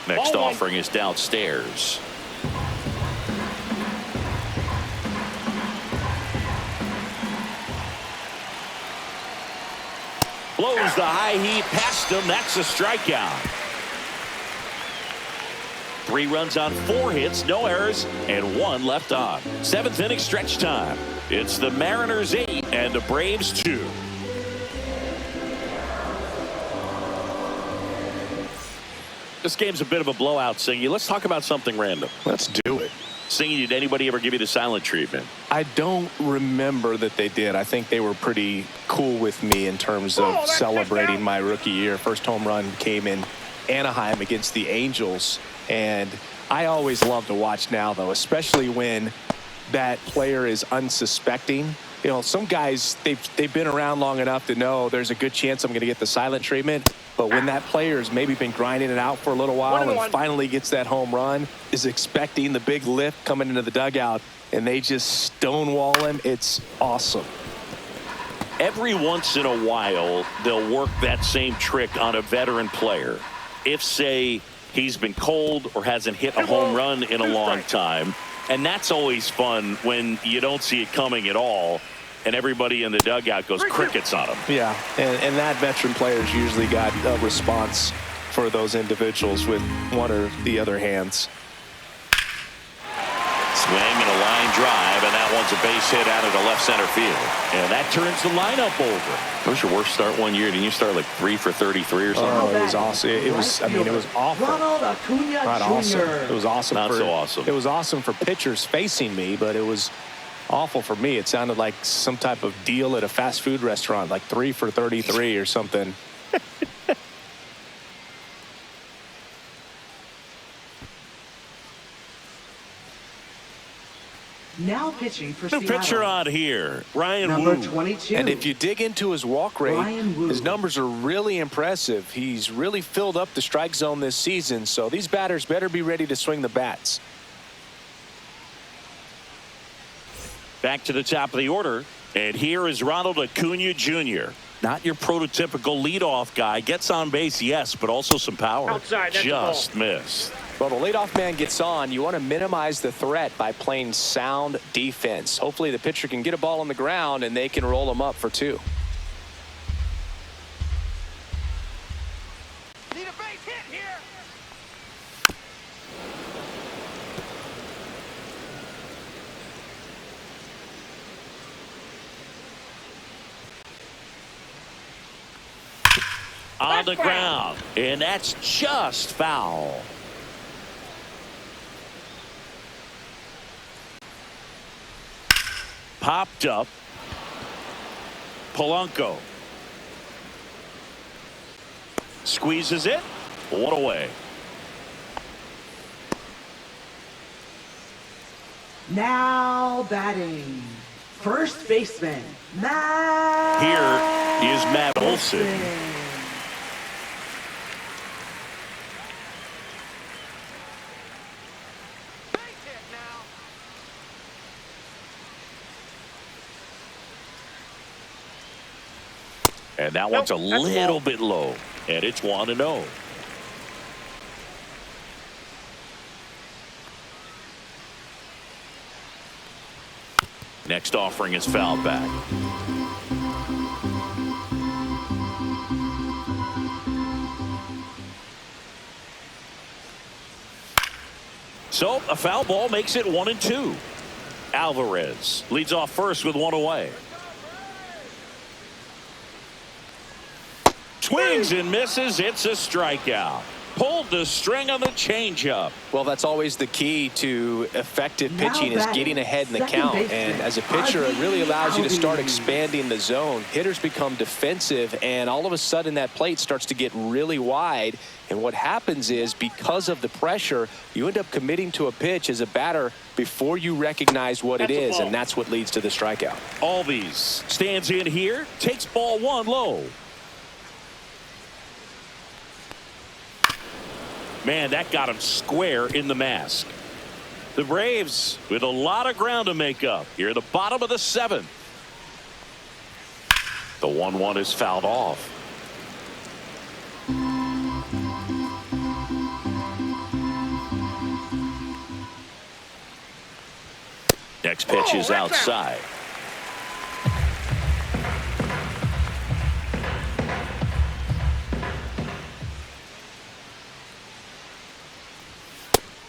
Next offering is downstairs. Blows the high heat past him. That's a strikeout. 3 runs on 4 hits, no errors, and 1 left on. 7th inning stretch time. It's the Mariners 8 and the Braves 2. This game's a bit of a blowout, Singy. Let's talk about something random.
Let's do it.
Singy, did anybody ever give you the silent treatment?
I don't remember that they did. I think they were pretty cool with me in terms of celebrating my rookie year. First home run came in Anaheim against the Angels. And I always love to watch now, though, especially when that player is unsuspecting. You know, some guys, they've been around long enough to know there's a good chance I'm going to get the silent treatment. But when that player's maybe been grinding it out for a little while and finally gets that home run, is expecting the big lift coming into the dugout, and they just stonewall him, it's awesome.
Every once in a while, they'll work that same trick on a veteran player. If, say, he's been cold or hasn't hit a home run in a long time. And that's always fun when you don't see it coming at all, and everybody in the dugout goes crickets on him.
Yeah, and that veteran player's usually got a response for those individuals with one or the other hands.
Swing and a line drive, and that one's a base hit out of the left center field. And that turns the lineup over. What was your worst start one year? Didn't you start like 3 for 33 or something?
Oh, it was awesome. It was, I mean, it was awful. Not awesome. It was awesome.
Not so awesome.
It was awesome for pitchers facing me, but it was awful for me. It sounded like some type of deal at a fast food restaurant, like 3 for 33 or something.
Now pitching for
New
Seattle.
pitcher on here, Ryan
Number
Wu.
22.
And if you dig into his walk rate, his numbers are really impressive. He's really filled up the strike zone this season, so these batters better be ready to swing the bats.
Back to the top of the order, and here is Ronald Acuna Jr. Not your prototypical leadoff guy. Gets on base, yes, but also some power.
Outside, that's
just missed.
Well, the leadoff man gets on. You want to minimize the threat by playing sound defense. Hopefully the pitcher can get a ball on the ground and they can roll him up for 2.
Need a base hit here.
On the ground, and that's just foul. Popped up. Polanco squeezes it. One away.
Now batting, first baseman, Matt.
Here is Matt Olson. And that one's a little bit low, and it's 1-0. Next offering is fouled back. So a foul ball makes it 1-2. Alvarez leads off first with 1 away. Swings and misses. It's a strikeout. Pulled the string on the changeup.
Well, that's always the key to effective pitching, is getting ahead in the count. And as a pitcher, it really allows you to start expanding the zone. Hitters become defensive, and all of a sudden that plate starts to get really wide. And what happens is, because of the pressure, you end up committing to a pitch as a batter before you recognize what it is, and that's what leads to the strikeout.
Albies stands in here, takes ball 1 low. Man, that got him square in the mask. The Braves with a lot of ground to make up here at the bottom of the 7th. The 1-1 is fouled off. Next pitch is outside.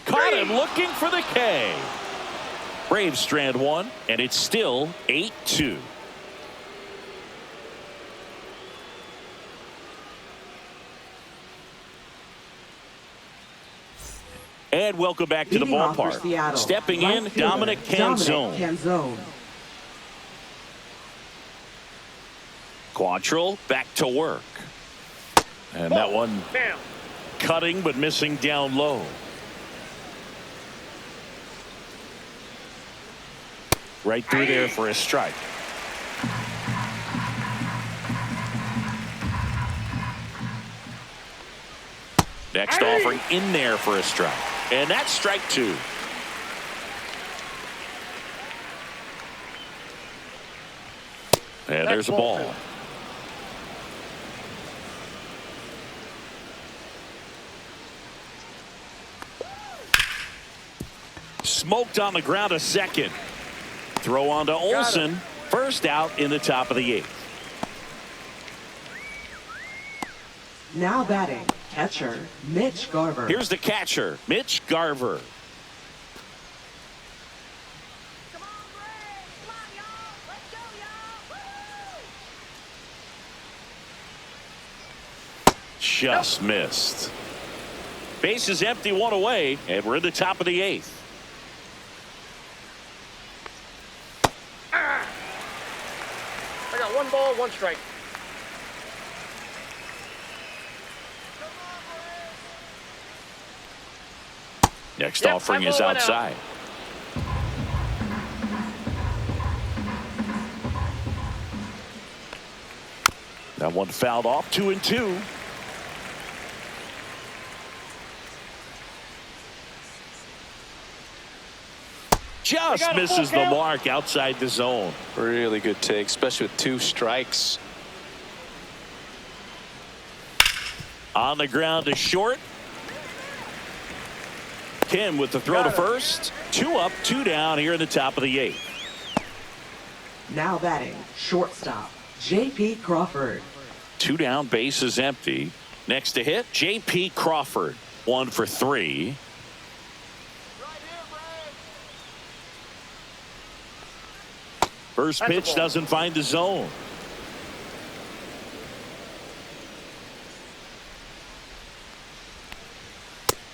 Caught him looking for the K. Braves strand 1, and it's still 8-2. And welcome back to the ballpark. Stepping in, Dominic Canzone. Quantrill back to work. And that one cutting but missing down low. Right through there for a strike. Next offering in there for a strike. And that's strike 2. And there's a ball. Smoked on the ground a second. Throw on to Olsen. First out in the top of the 8th.
Now batting, catcher, Mitch Garver.
Here's the catcher, Mitch Garver.
Come on, Braves! Come on, y'all! Let's go, y'all! Woo!
Just missed. Base is empty, 1 away, and we're in the top of the 8th.
I got 1 ball, 1 strike.
Next offering is outside. That one fouled off. 2-2. Just misses the mark outside the zone.
Really good take, especially with 2 strikes.
On the ground to short. Kim with the throw to first. 2 up, 2 down here in the top of the 8th.
Now batting, shortstop, J.P. Crawford.
2 down, base is empty. Next to hit, J.P. Crawford. 1 for 3. First pitch doesn't find the zone.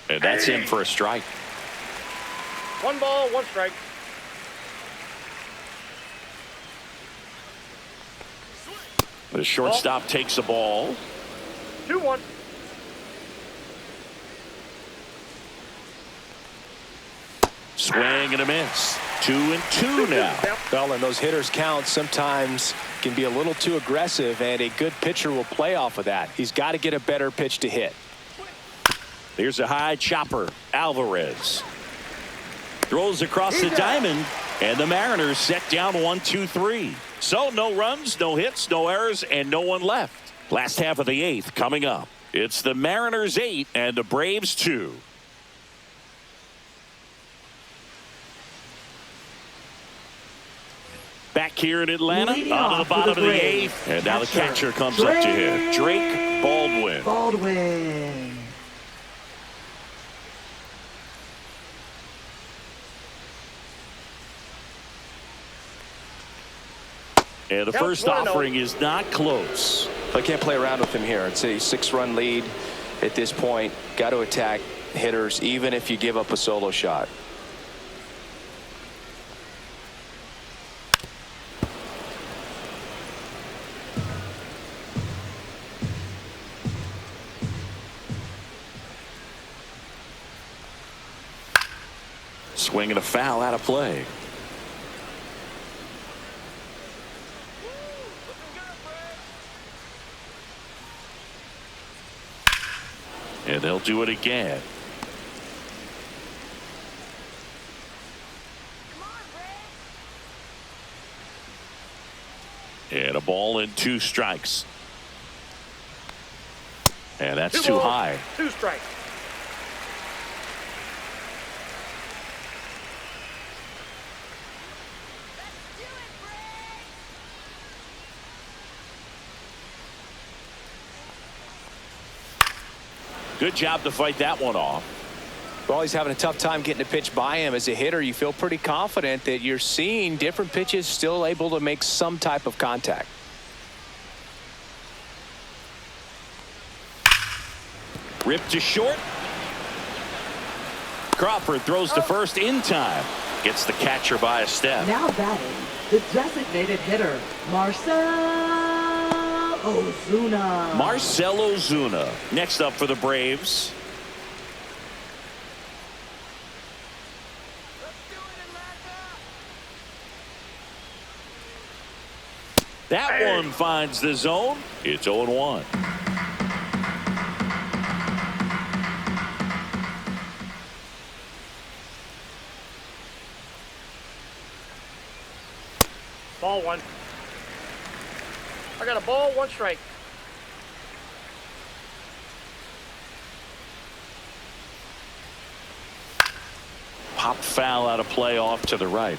And that's in for a strike.
1 ball, 1 strike.
The shortstop takes the ball.
2-1.
Swing and a miss. 2-2 now.
Well, and those hitters count sometimes can be a little too aggressive, and a good pitcher will play off of that. He's got to get a better pitch to hit.
Here's a high chopper. Alvarez throws across the diamond, and the Mariners set down 1-2-3. So no runs, no hits, no errors, and no one left. Last half of the 8th coming up. It's the Mariners 8 and the Braves 2. Back here in Atlanta, on to the bottom of the 8th, and now the catcher comes up to hit. Drake Baldwin. And the first offering is not close.
I can't play around with him here. It's a 6-run lead at this point. Got to attack hitters even if you give up a solo shot.
Swing and a foul out of play. And they'll do it again. And a ball and 2 strikes. And that's too high.
2 strikes.
Good job to fight that one off.
Well, he's having a tough time getting a pitch by him. As a hitter, you feel pretty confident that you're seeing different pitches still able to make some type of contact.
Ripped to short. Crawford throws to first in time. Gets the catcher by a step.
Now batting, the designated hitter, Marcell Ozuna.
Marcell Ozuna. Next up for the Braves, That one finds the zone. It's 0-1.
Ball one. I got a ball, one strike.
Pop foul out of play off to the right.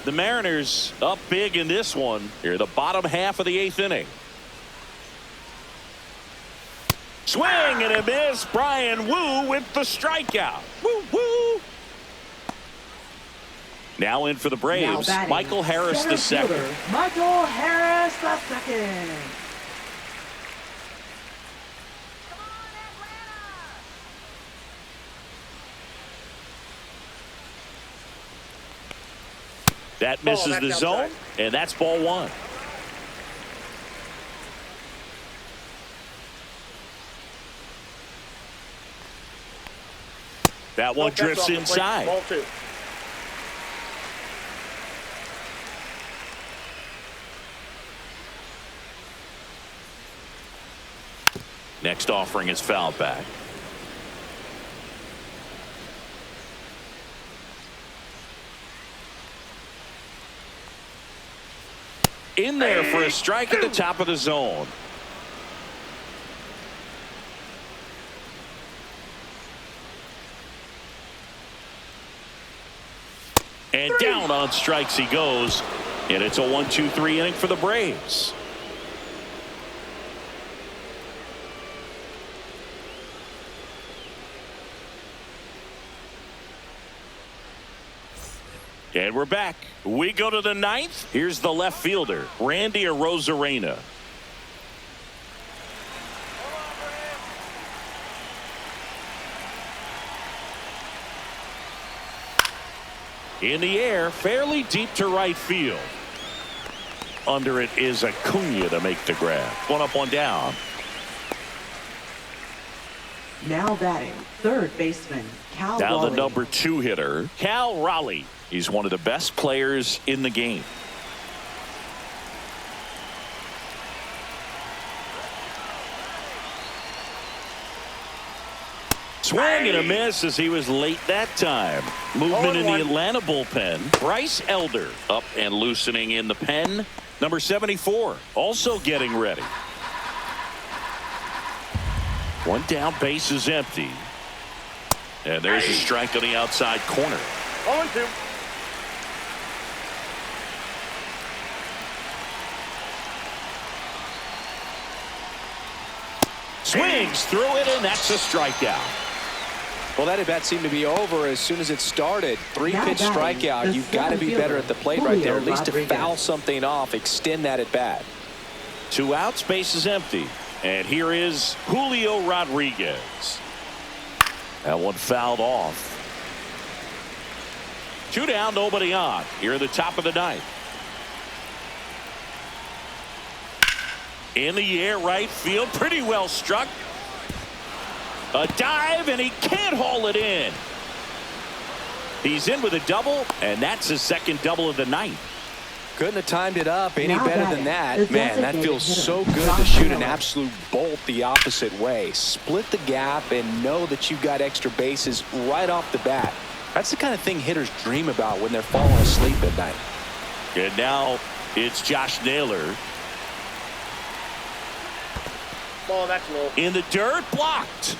The Mariners up big in this one. Here, the bottom half of the 8th inning. Swing and a miss. Brian Wu with the strikeout. Woo woo. Now in for the Braves, Michael Harris the second.
Michael Harris the second.
That misses the zone, and that's ball one. That one drifts inside.
Ball two.
Next offering is foul back. In there for a strike at the top of the zone. And down on strikes he goes. And it's a 1-2-3 inning for the Braves. And we're back. We go to the 9th. Here's the left fielder, Randy Arozarena. In the air, fairly deep to right field. Under it is Acuna to make the grab. One up, one down.
Now batting, third baseman, Cal
Now
Raleigh.
the number 2 hitter, Cal Raleigh. He's one of the best players in the game. Swing and a miss as he was late that time. Movement in the Atlanta bullpen. Bryce Elder up and loosening in the pen. Number 74 also getting ready. One down, base is empty. And there's a strike on the outside corner.
0-2.
Swings through it, and that's a strikeout.
Well, that at bat seemed to be over as soon as it started. 3-pitch strikeout. You've got to be better at the plate right there, at least to foul something off, extend that at bat.
2 outs, base is empty. And here is Julio Rodriguez. That one fouled off. 2 down, nobody on. Here at the top of the 9th. In the air, right field, pretty well struck. A dive, and he can't haul it in. He's in with a double, and that's his second double of the night.
Couldn't have timed it up any better than that. Man, that feels so good to shoot an absolute bolt the opposite way. Split the gap and know that you've got extra bases right off the bat. That's the kind of thing hitters dream about when they're falling asleep at night.
And now it's Josh Naylor.
Ball, that's low.
In the dirt, blocked.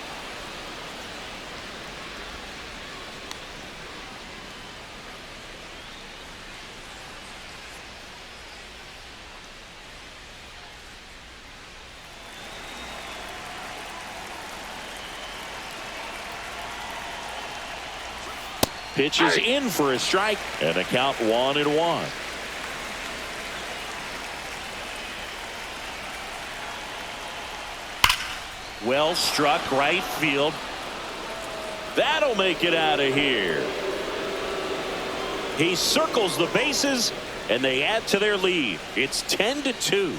Pitch is in for a strike, and the count 1-1. Well struck right field. That'll make it out of here. He circles the bases, and they add to their lead. It's 10-2.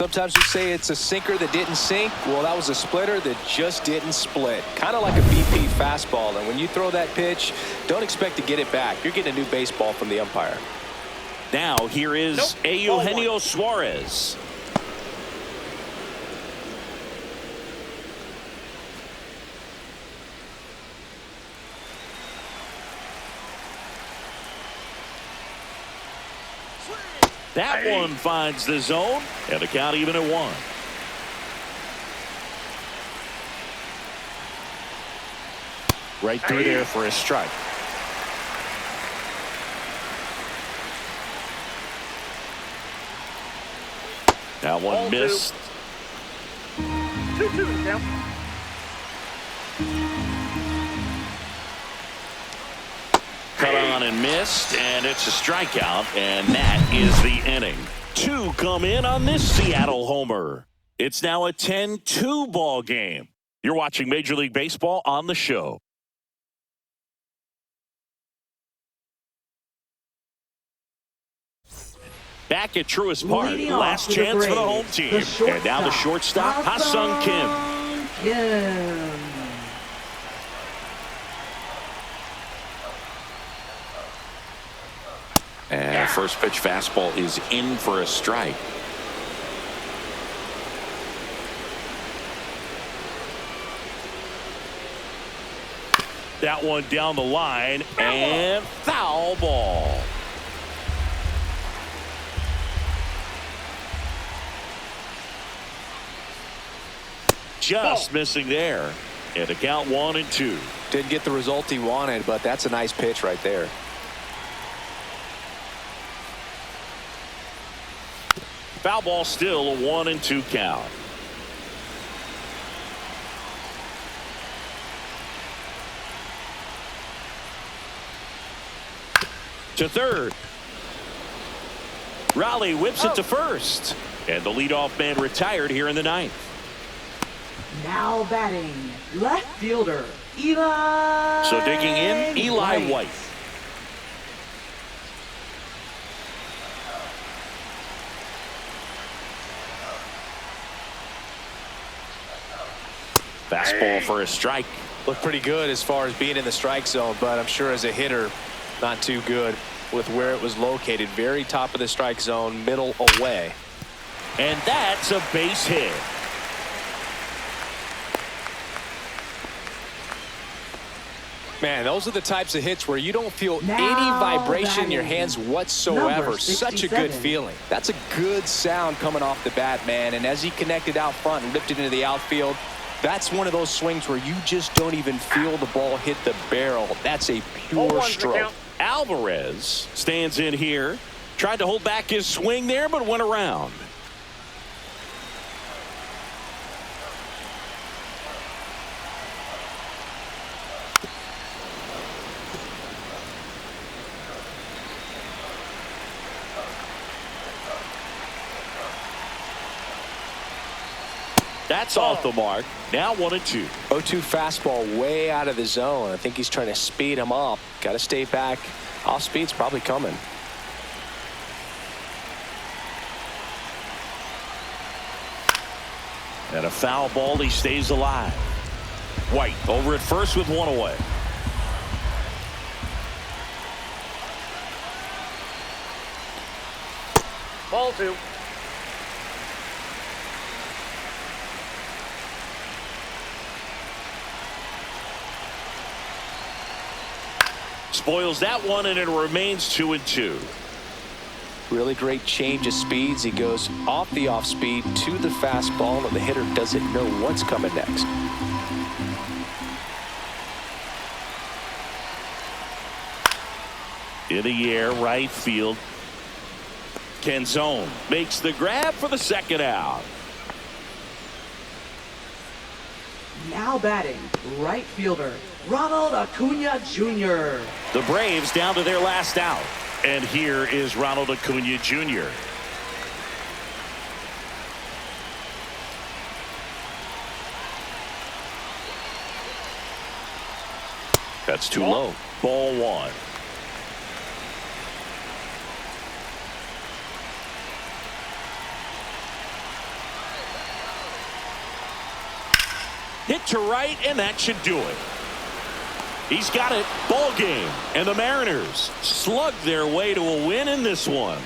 sometimes we say it's a sinker that didn't sink. Well, that was a splitter that just didn't split. Kind of like a BP fastball. And when you throw that pitch, don't expect to get it back. You're getting a new baseball from the umpire.
Now here is Eugenio Suarez. That one finds the zone, and the count even at 1. Right through there for a strike. That one missed.
2-2 count.
Cut on and missed, and it's a strikeout, and that is the inning. 2 come in on this Seattle homer. It's now a 10-2 ball game. You're watching Major League Baseball on the show. Back at Truist Park, last chance for the home team. And now the shortstop, Ha-Sung Kim. And first pitch fastball is in for a strike. That one down the line, and foul ball. Just missing there. And the count 1-2.
Didn't get the result he wanted, but that's a nice pitch right there.
Foul ball, still a 1-2 count. To third. Raleigh whips it to first. And the leadoff man retired here in the 9th.
Now batting, left fielder, Eli.
So digging in, Eli White. Fastball for a strike.
Looked pretty good as far as being in the strike zone, but I'm sure as a hitter, not too good with where it was located. Very top of the strike zone, middle away.
And that's a base hit.
Man, those are the types of hits where you don't feel any vibration in your hands whatsoever. Such a good feeling. That's a good sound coming off the bat, man. And as he connected out front and ripped it into the outfield, that's one of those swings where you just don't even feel the ball hit the barrel. That's a pure stroke.
Alvarez stands in here. Tried to hold back his swing there, but went around. That's off the mark. Now 1-2.
0-2 fastball way out of the zone. I think he's trying to speed him up. Got to stay back. Off speed's probably coming.
And a foul ball. He stays alive. White over at first with 1 away.
Ball 2.
Spoils that one, and it remains 2-2.
Really great change of speeds. He goes off the off speed to the fastball, and the hitter doesn't know what's coming next.
In the air, right field. Canzone makes the grab for the second out.
Now batting, right fielder, Ronald Acuna Jr.
The Braves down to their last out. And here is Ronald Acuna Jr. That's too low. Ball 1. Hit to right, and that should do it. He's got it. Ball game. And the Mariners slug their way to a win in this one.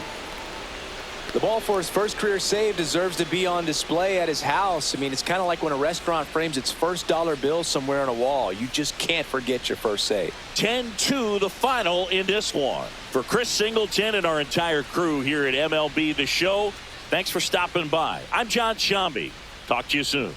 The ball for his first career save deserves to be on display at his house. I mean, it's kind of like when a restaurant frames its first dollar bill somewhere on a wall. You just can't forget your first save.
10-2 the final in this one. For Chris Singleton and our entire crew here at MLB The Show, thanks for stopping by. I'm John Shambi. Talk to you soon.